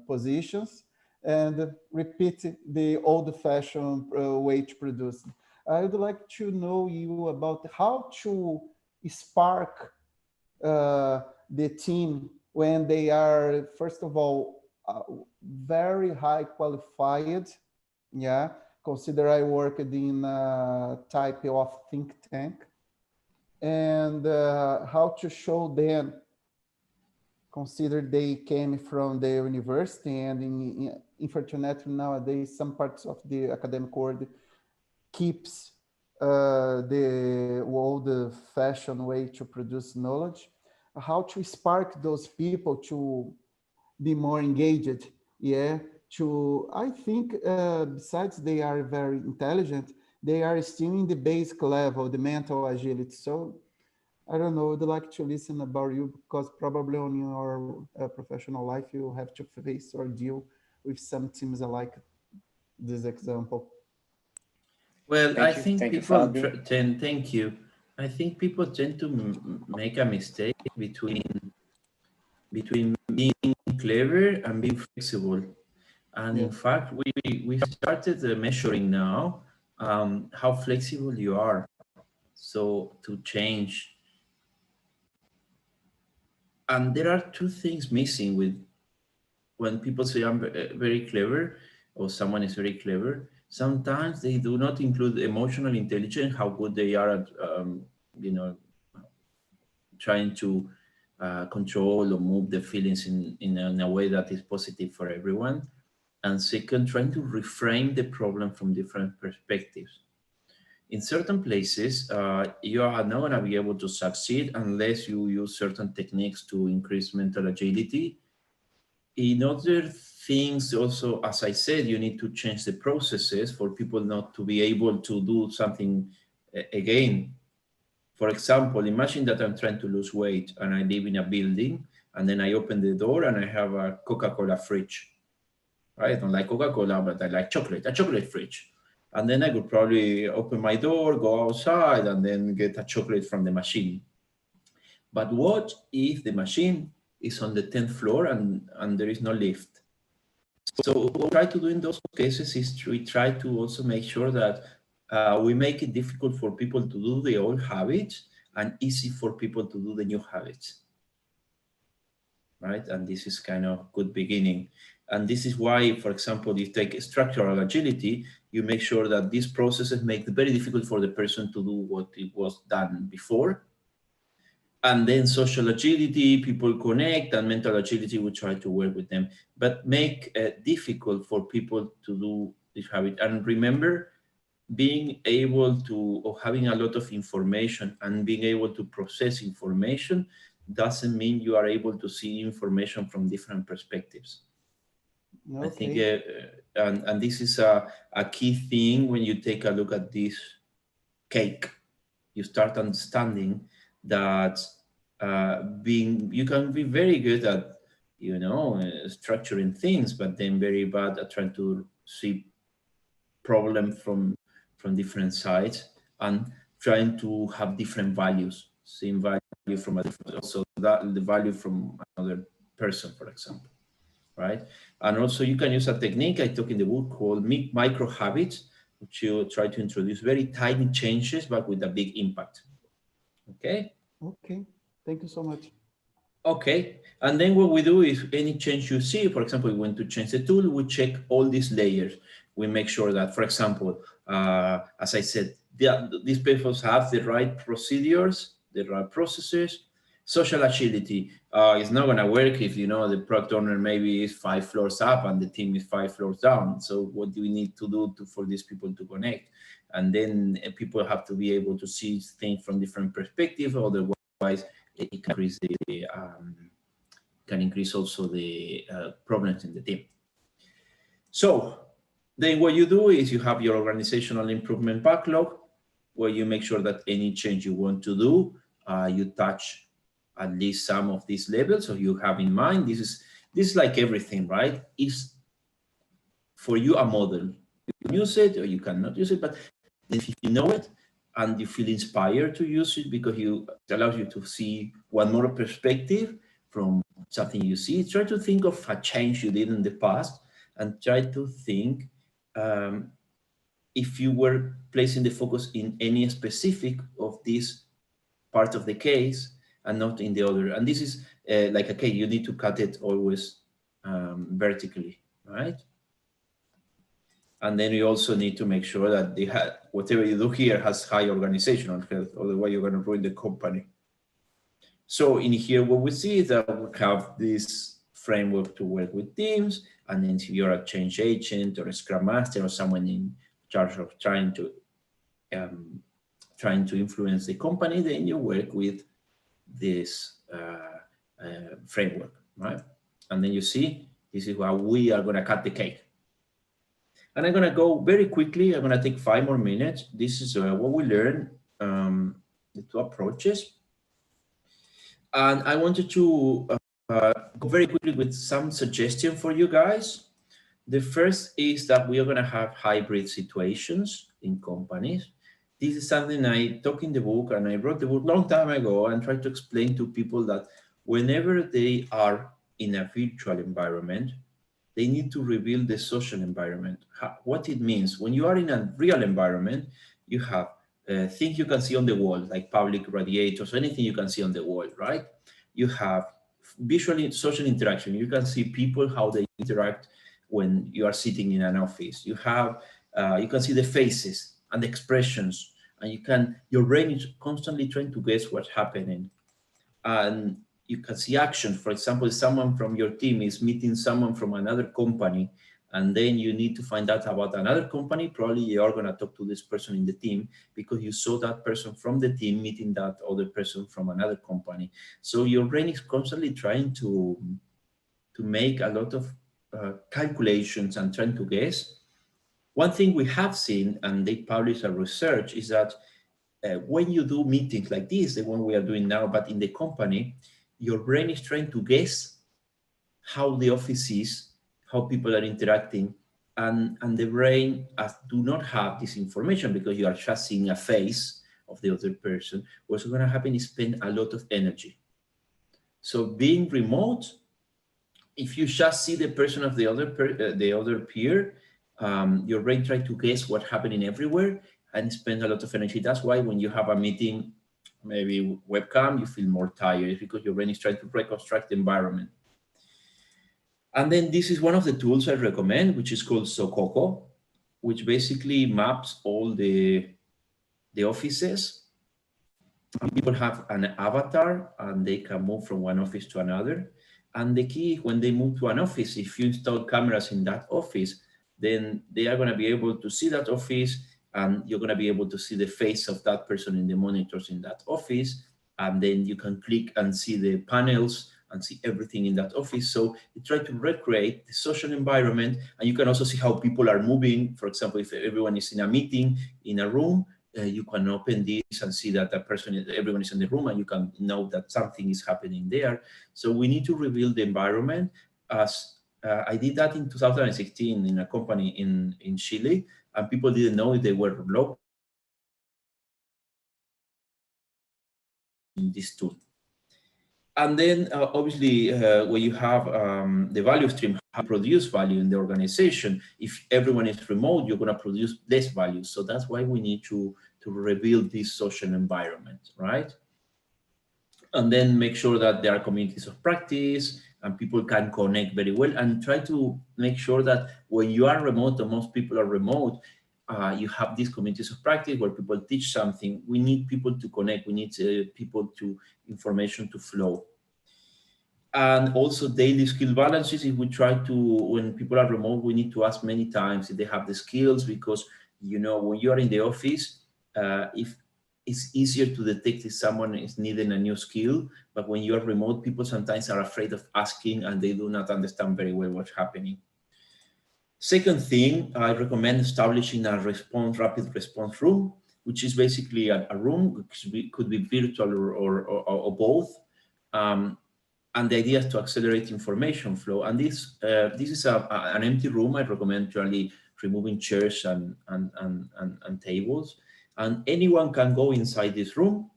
positions, and repeat the old-fashioned way to produce. I would like to know you about how to spark the team when they are, first of all, very high qualified. Yeah, consider I worked in a type of think tank, and how to show them, consider they came from the university, and unfortunately nowadays some parts of the academic world keeps the old-fashioned way to produce knowledge. How to spark those people to be more engaged, yeah. I think besides they are very intelligent, they are still in the basic level, the mental agility. So I don't know, I'd like to listen about you, because probably on your professional life, you have to face or deal with some teams like this example. Well, Thank I you. think Thank you, people Fabio. tend, thank you. I think people tend to make a mistake between being clever and being flexible. And in fact, we started measuring now how flexible you are. So to change. And there are 2 things missing with when people say I'm very clever or someone is very clever. Sometimes they do not include emotional intelligence, how good they are at, trying to control or move the feelings in a way that is positive for everyone. And second, trying to reframe the problem from different perspectives. In certain places, you are not going to be able to succeed unless you use certain techniques to increase mental agility. In other things, also, as I said, you need to change the processes for people not to be able to do something again. For example, imagine that I'm trying to lose weight and I live in a building, and then I open the door and I have a Coca-Cola fridge. Right? I don't like Coca-Cola, but I like chocolate, a chocolate fridge. And then I could probably open my door, go outside, and then get a chocolate from the machine. But what if the machine is on the 10th floor and there is no lift? So what we try to do in those cases is we try to also make sure that we make it difficult for people to do the old habits and easy for people to do the new habits. Right? And this is kind of good beginning. And this is why, for example, if you take structural agility, you make sure that these processes make it very difficult for the person to do what it was done before. And then social agility, people connect, and mental agility, we try to work with them, but make it difficult for people to do this habit. And remember, being able to, or having a lot of information and being able to process information doesn't mean you are able to see information from different perspectives. Okay. I think, and this is a key thing when you take a look at this cake. You start understanding that you can be very good at, structuring things, but then very bad at trying to see problem from different sides and trying to have different values, same value from a different, also that the value from another person, for example, right? And also you can use a technique I took in the book called micro habits, which you try to introduce very tiny changes, but with a big impact. Okay. Okay. Thank you so much. Okay, and then what we do is any change you see, for example, we want to change the tool, we check all these layers. We make sure that, for example, as I said, these people have the right procedures, the right processes. Social agility is not going to work if, the product owner maybe is 5 floors up and the team is 5 floors down. So what do we need to do for these people to connect? And then people have to be able to see things from different perspectives, otherwise it can increase also the problems in the team. So then what you do is you have your organizational improvement backlog, where you make sure that any change you want to do, you touch at least some of these levels. So you have in mind, this is like everything, right? It's for you a model. You can use it or you cannot use it, but if you know it, and you feel inspired to use it because it allows you to see one more perspective from something you see. Try to think of a change you did in the past and try to think if you were placing the focus in any specific of this part of the case and not in the other. And this is like, okay, you need to cut it always vertically, right? And then you also need to make sure that whatever you do here has high organizational health, otherwise you're going to ruin the company. So in here, what we see is that we have this framework to work with teams, and then if you're a change agent or a scrum master or someone in charge of trying to influence the company, then you work with this framework, right? And then you see, this is how we are going to cut the cake. And I'm going to go very quickly. I'm going to take 5 more minutes. This is what we learned, the 2 approaches. And I wanted to go very quickly with some suggestion for you guys. The first is that we are going to have hybrid situations in companies. This is something I talk in the book, and I wrote the book a long time ago and tried to explain to people that whenever they are in a virtual environment, they need to rebuild the social environment. What it means, when you are in a real environment, you have things you can see on the wall, like public radiators, anything you can see on the wall, right? You have visually social interaction. You can see people, how they interact when you are sitting in an office. You can see the faces and the expressions, and your brain is constantly trying to guess what's happening. And you can see action. For example, someone from your team is meeting someone from another company, and then you need to find out about another company. Probably you're going to talk to this person in the team because you saw that person from the team meeting that other person from another company. So your brain is constantly trying to make a lot of calculations and trying to guess. One thing we have seen, and they publish a research, is that when you do meetings like this, the one we are doing now, but in the company, your brain is trying to guess how the office is, how people are interacting, and the brain do not have this information because you are just seeing a face of the other person. What's going to happen is spend a lot of energy. So being remote, if you just see the person of the other peer, your brain tries to guess what's happening everywhere and spend a lot of energy. That's why when you have a meeting, maybe webcam, you feel more tired. It's because your brain is trying to reconstruct the environment. And then this is one of the tools I recommend, which is called Sococo, which basically maps all the offices. People have an avatar and they can move from one office to another. And the key, when they move to an office, if you install cameras in that office, then they are going to be able to see that office, and you're going to be able to see the face of that person in the monitors in that office. And then you can click and see the panels and see everything in that office. So you try to recreate the social environment, and you can also see how people are moving. For example, if everyone is in a meeting in a room, you can open this and see that everyone is in the room, and you can know that something is happening there. So we need to reveal the environment. As I did that in 2016 in a company in Chile, and people didn't know if they were local in this tool. And then obviously, when you have the value stream, how to produce value in the organization. If everyone is remote, you're going to produce less value. So that's why we need to reveal this social environment, right? And then make sure that there are communities of practice and people can connect very well, and try to make sure that when you are remote, or most people are remote, you have these communities of practice where people teach something. We need people to connect. We need people to information to flow. And also daily skill balances. If we try to, when people are remote, we need to ask many times if they have the skills, because, you know, when you are in the office, if it's easier to detect if someone is needing a new skill, but when you are remote, people sometimes are afraid of asking and they do not understand very well what's happening. Second thing, I recommend establishing a rapid response room, which is basically a room, which could be virtual or both. And the idea is to accelerate information flow. And this is an empty room. I recommend generally removing chairs and tables. And anyone can go inside this room.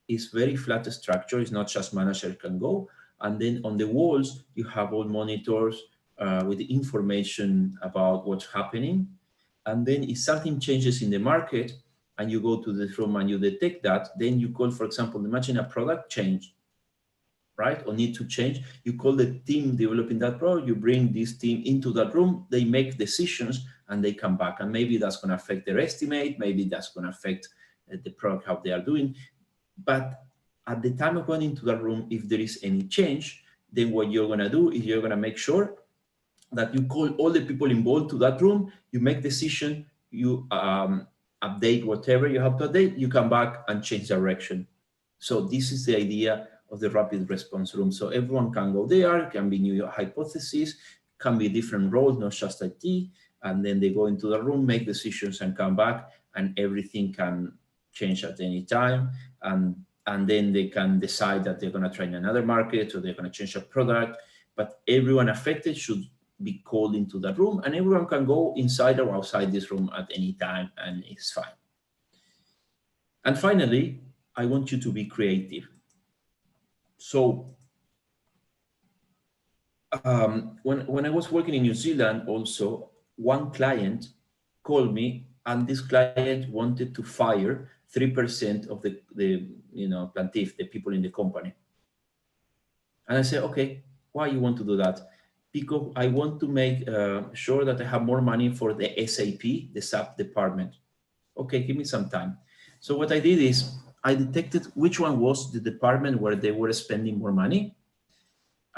It's very flat structure. It's not just manager can go. And then on the walls, you have all monitors with information about what's happening. And then if something changes in the market and you go to this room and you detect that, then you call, for example, imagine a product change, right? Or need to change. You call the team developing that product, you bring this team into that room, they make decisions and they come back. And maybe that's going to affect their estimate. Maybe that's going to affect the product, how they are doing. But at the time of going into that room, if there is any change, then what you're going to do is you're going to make sure that you call all the people involved to that room, you make decision, you update whatever you have to update, you come back and change direction. So this is the idea of the rapid response room. So everyone can go there, can be new hypotheses, can be different roles, not just IT, and then they go into the room, make decisions and come back, and everything can change at any time. And then they can decide that they're going to try in another market or they're going to change a product, but everyone affected should be called into the room, and everyone can go inside or outside this room at any time, and it's fine. And finally, I want you to be creative. So when I was working in New Zealand, also one client called me, and this client wanted to fire 3% of the plantif, the people in the company. And I said, okay, why you want to do that? Because I want to make sure that I have more money for the SAP, the SAP department. Okay, give me some time. So what I did is I detected which one was the department where they were spending more money.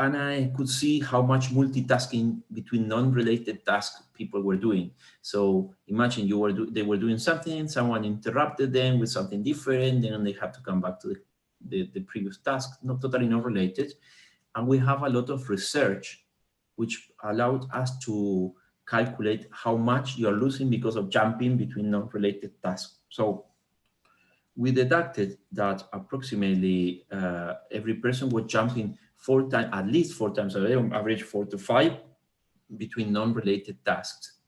and I could see how much multitasking between non-related tasks people were doing. So imagine they were doing something, someone interrupted them with something different, and they have to come back to the previous task, not totally not related. And we have a lot of research which allowed us to calculate how much you are losing because of jumping between non-related tasks. So we deducted that approximately every person was jumping at least 4 times a day, on average 4 to 5, between non-related tasks.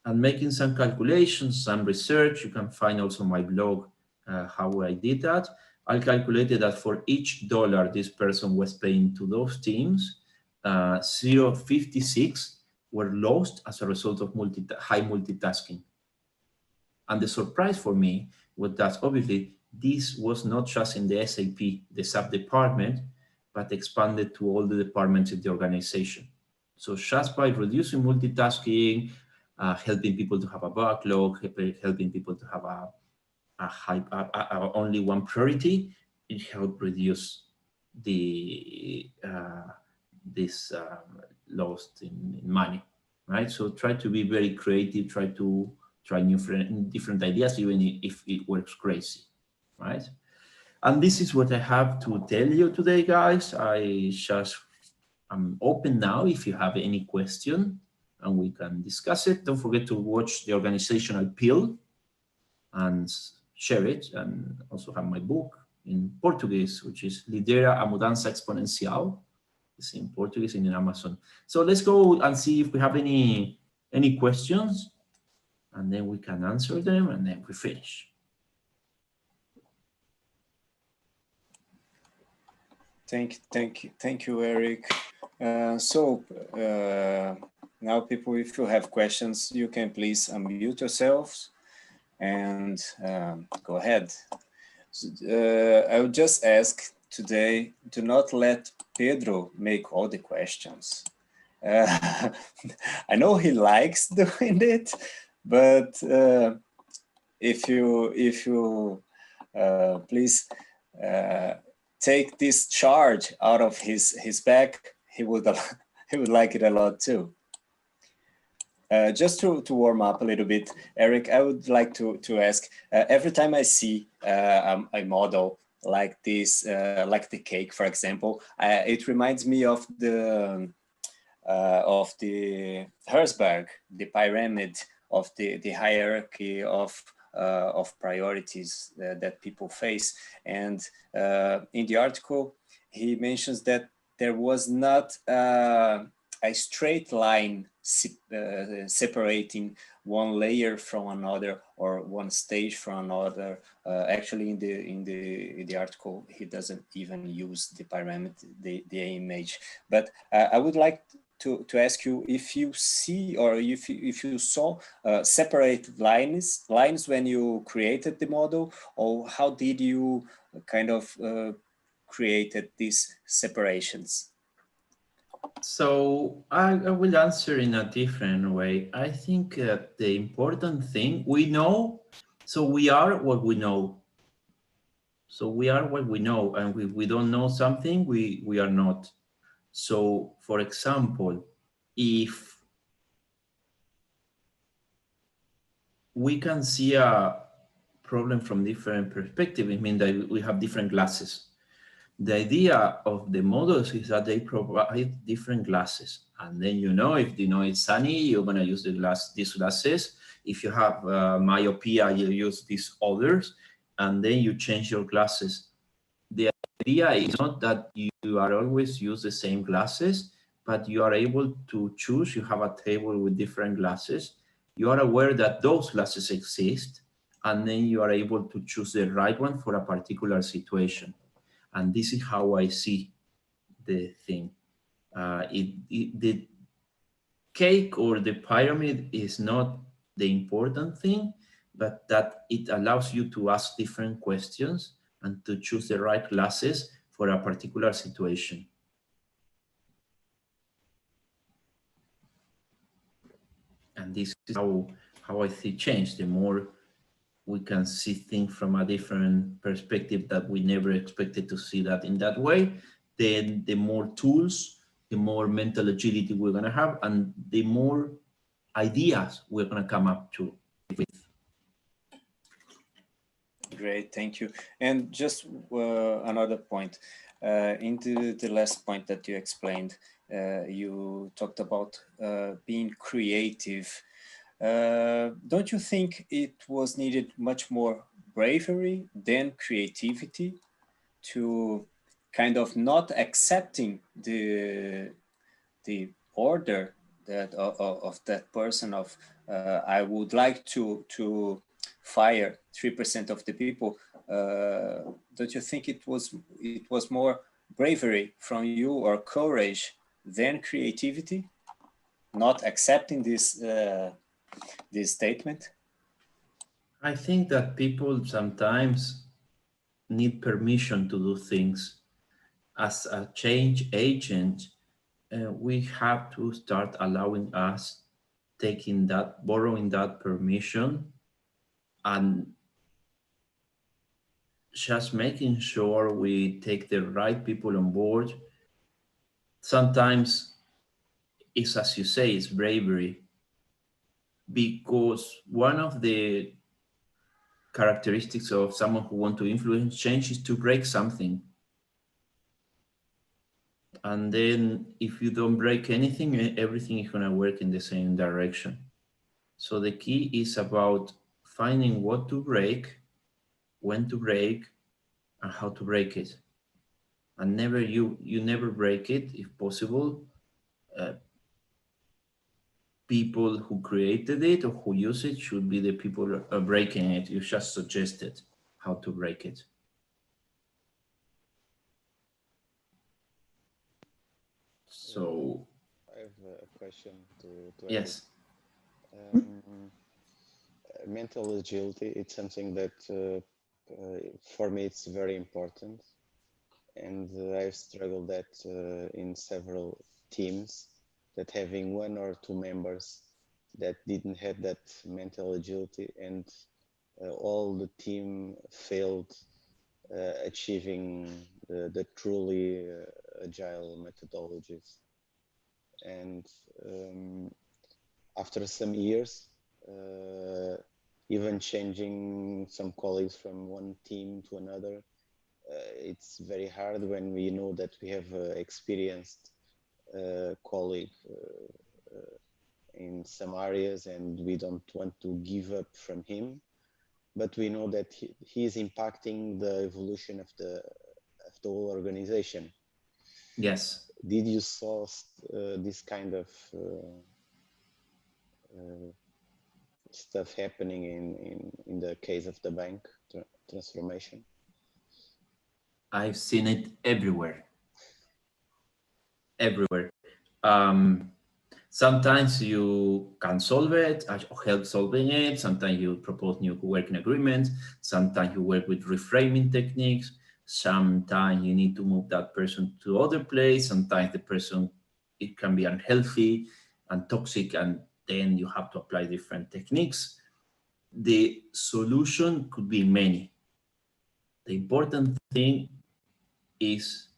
And making some calculations, some research, you can find also my blog how I did that. I calculated that for each dollar this person was paying to those teams, 0.56 were lost as a result of high multitasking. And the surprise for me was that obviously this was not just in the SAP, the SAP department, but expanded to all the departments in the organization. So just by reducing multitasking, helping people to have a backlog, helping people to have only one priority, it helped reduce the this lost in money, right? So try to be very creative, try different ideas, even if it works crazy, right? And this is what I have to tell you today, guys. I'm open now if you have any question and we can discuss it. Don't forget to watch the organizational pill and share it, and also have my book in Portuguese, which is Lidera a Mudança Exponencial. It's in Portuguese and in Amazon. So let's go and see if we have any questions, and then we can answer them, and then we finish. Thank you, Eric. Now, people, if you have questions, you can please unmute yourselves and go ahead. I would just ask today, do not let Pedro make all the questions. I know he likes doing it, but if you please take this charge out of his back, he would like it a lot too. Just to warm up a little bit, Eric, I would like to ask, every time I see a model like this, like the cake, for example, it reminds me of the Herzberg, the pyramid of the hierarchy of priorities that people face. And in the article, he mentions that there was not a straight line separating one layer from another or one stage from another. Actually, in the article, he doesn't even use the pyramid, the image. But I would like to ask you if you see, or if you saw separate lines when you created the model, or how did you kind of created these separations? So I will answer in a different way. I think the important thing we know, so we are what we know. So we are what we know, and if we don't know something, we are not. So for example, if we can see a problem from different perspectives, it means that we have different glasses. The idea of the models is that they provide different glasses, and then if it's sunny, you're going to use these glasses. If you have myopia, you use these others, and then you change your glasses. The idea is not that you are always use the same glasses, but you are able to choose. You have a table with different glasses. You are aware that those glasses exist, and then you are able to choose the right one for a particular situation. And this is how I see the thing. The cake or the pyramid is not the important thing, but that it allows you to ask different questions and to choose the right classes for a particular situation. And this is how I see change. The more we can see things from a different perspective that we never expected to see that in that way, then the more tools, the more mental agility we're going to have, and the more ideas we're going to come up to with. Great, thank you. And just another point, into the last point that you explained, you talked about being creative. Don't you think it was needed much more bravery than creativity to kind of not accepting the order that of that person of I would like to fire 3% of the people? Don't you think it was more bravery from you or courage than creativity, not accepting this statement? I think that people sometimes need permission to do things. As a change agent, we have to start allowing us borrowing that permission, and just making sure we take the right people on board. Sometimes it's, as you say, it's bravery, because one of the characteristics of someone who wants to influence change is to break something. And then if you don't break anything, everything is going to work in the same direction. So the key is about finding what to break, when to break, and how to break it. And you never break it if possible. People who created it or who use it should be the people breaking it. You just suggested how to break it. So I have a question to yes. Mental agility, it's something that for me it's very important, and I've struggled that in several teams, that having one or two members that didn't have that mental agility, and all the team failed achieving the truly agile methodologies. And after some years, even changing some colleagues from one team to another, it's very hard when we know that we have experienced colleague in some areas, and we don't want to give up from him, but we know that he is impacting the evolution of the whole organization. Yes. Did you saw this kind of stuff happening in the case of the bank transformation? I've seen it everywhere. Everywhere. Sometimes you can solve it, or help solving it. Sometimes you propose new working agreements. Sometimes you work with reframing techniques. Sometimes you need to move that person to other place. Sometimes the person, it can be unhealthy and toxic, and then you have to apply different techniques. The solution could be many. The important thing is,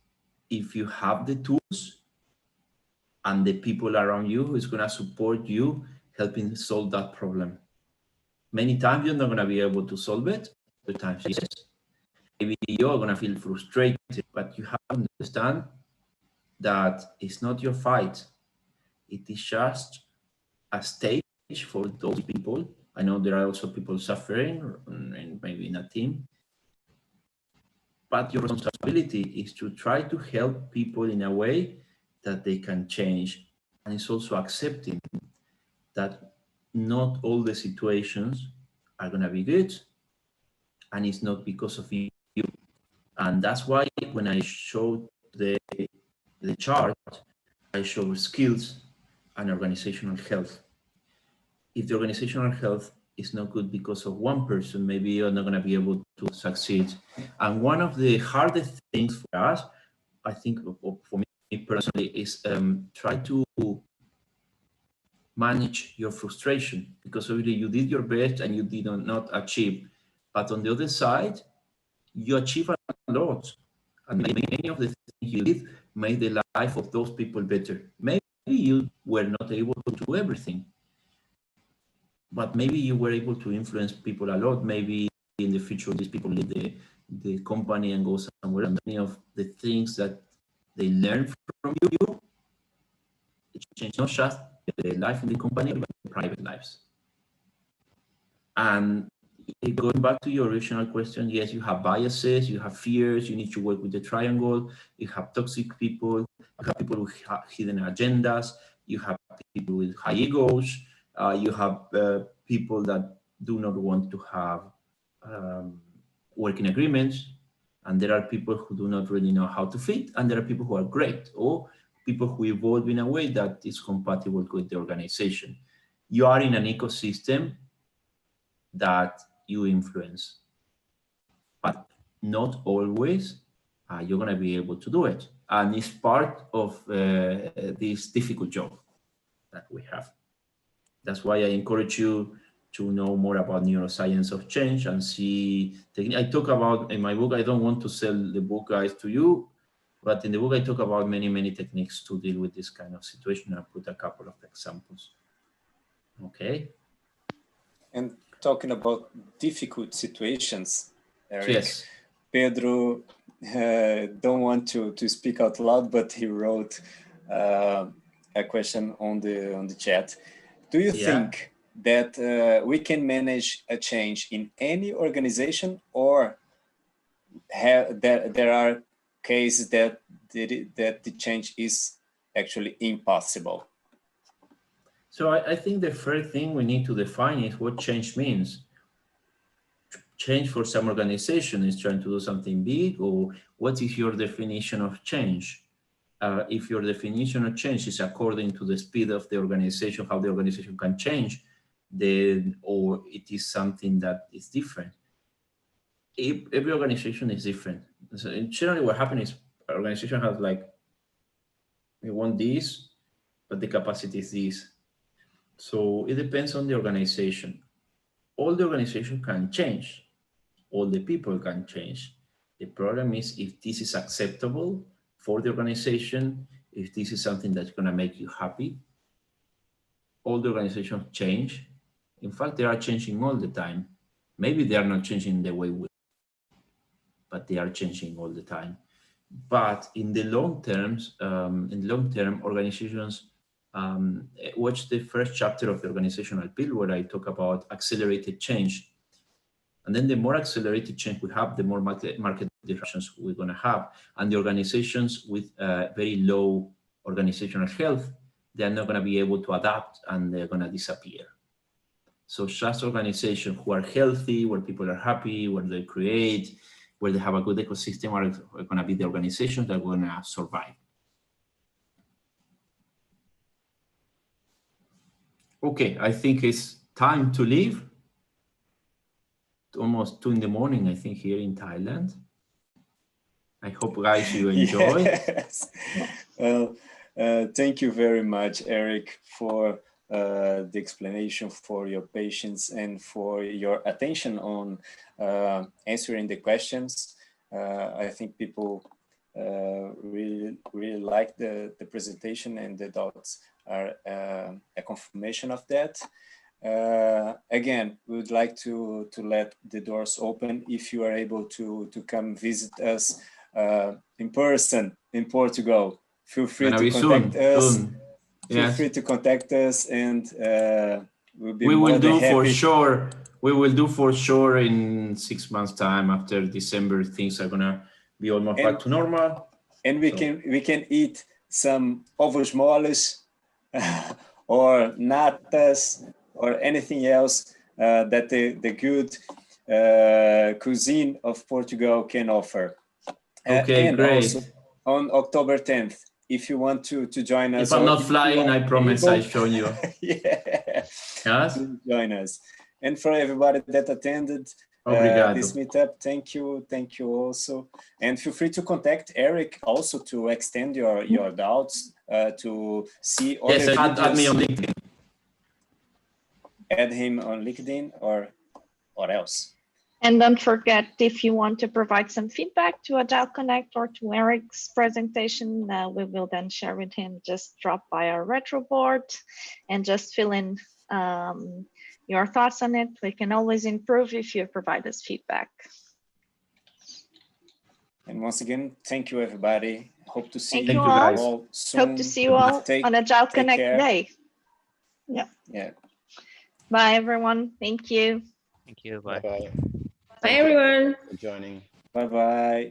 if you have the tools and the people around you who is going to support you helping solve that problem. Many times you're not going to be able to solve it. Other times, yes. Maybe you're going to feel frustrated, but you have to understand that it's not your fight. It is just a stage for those people. I know there are also people suffering, and maybe in a team. But your responsibility is to try to help people in a way that they can change. And it's also accepting that not all the situations are going to be good, and it's not because of you. And that's why when I showed the chart, I show skills and organizational health. If the organizational health is not good because of one person, maybe you're not going to be able to succeed. And one of the hardest things for us, I think, for me personally, is try to manage your frustration, because obviously you did your best and you did not achieve. But on the other side, you achieve a lot. And many of the things you did made the life of those people better. Maybe you were not able to do everything, but maybe you were able to influence people a lot. Maybe in the future, these people leave the company and go somewhere. And many of the things that they learn from you, it changed not just the life in the company, but the private lives. And going back to your original question, yes, you have biases, you have fears, you need to work with the triangle, you have toxic people, you have people with hidden agendas, you have people with high egos, you have people that do not want to have working agreements, and there are people who do not really know how to fit, and there are people who are great, or people who evolve in a way that is compatible with the organization. You are in an ecosystem that you influence, but not always you're going to be able to do it. And it's part of this difficult job that we have. That's why I encourage you to know more about neuroscience of change and see. I talk about in my book, I don't want to sell the book, guys, to you, but in the book I talk about many techniques to deal with this kind of situation. I'll put a couple of examples. Okay. And talking about difficult situations, Eric, yes. Pedro don't want to speak out loud, but he wrote a question on the chat. Do you think that we can manage a change in any organization, or there are cases that the change is actually impossible? So I think the first thing we need to define is what change means. Change for some organization is trying to do something big, or what is your definition of change? If your definition of change is according to the speed of the organization, how the organization can change, then, or it is something that is different. Every organization is different. So generally what happens is organization has like, we want this, but the capacity is this. So it depends on the organization. All the organization can change. All the people can change. The problem is if this is acceptable for the organization, if this is something that's going to make you happy. All the organizations change. In fact, they are changing all the time. Maybe they are not changing the way we, but they are changing all the time. But in the long terms, organizations watch the first chapter of the organizational build where I talk about accelerated change. And then the more accelerated change we have, the more market disruptions we're going to have. And the organizations with very low organizational health, they're not going to be able to adapt and they're going to disappear. So just organizations who are healthy, where people are happy, where they create, where they have a good ecosystem are going to be the organizations that are going to survive. Okay, I think it's time to leave. Almost 2 a.m, I think, here in Thailand. I hope, guys, you enjoy. Yes. Well, thank you very much, Eric, for the explanation, for your patience, and for your attention on answering the questions. I think people really like the presentation, and the doubts are a confirmation of that. Again, we would like to let the doors open if you are able to come visit us in person in Portugal. Feel free to contact us. Soon. Feel free to contact us, and we'll be we will do happy. for sure. We will do for sure in 6 months' time. After December, things are gonna be almost back to normal. And we can eat some ovos moles or natas or anything else that the good cuisine of Portugal can offer. Okay, and great. Also on October 10th, if you want to join us. If I'm not flying, I promise I'll show you. Yeah. Yes? Join us. And for everybody that attended this meetup, thank you also. And feel free to contact Eric also to extend your doubts, to see other videos. Add me on LinkedIn. Add him on LinkedIn or else. And don't forget, if you want to provide some feedback to Agile Connect or to Eric's presentation, we will then share with him. Just drop by our retro board and just fill in your thoughts on it. We can always improve if you provide us feedback. And once again, thank you, everybody. Hope to see Thank you you guys. all soon. Hope to see you all on Agile Connect care. Day. Yeah. Yeah. Bye, everyone. Thank you. Thank you. Bye. Bye-bye. Bye, everyone. For joining. Bye-bye.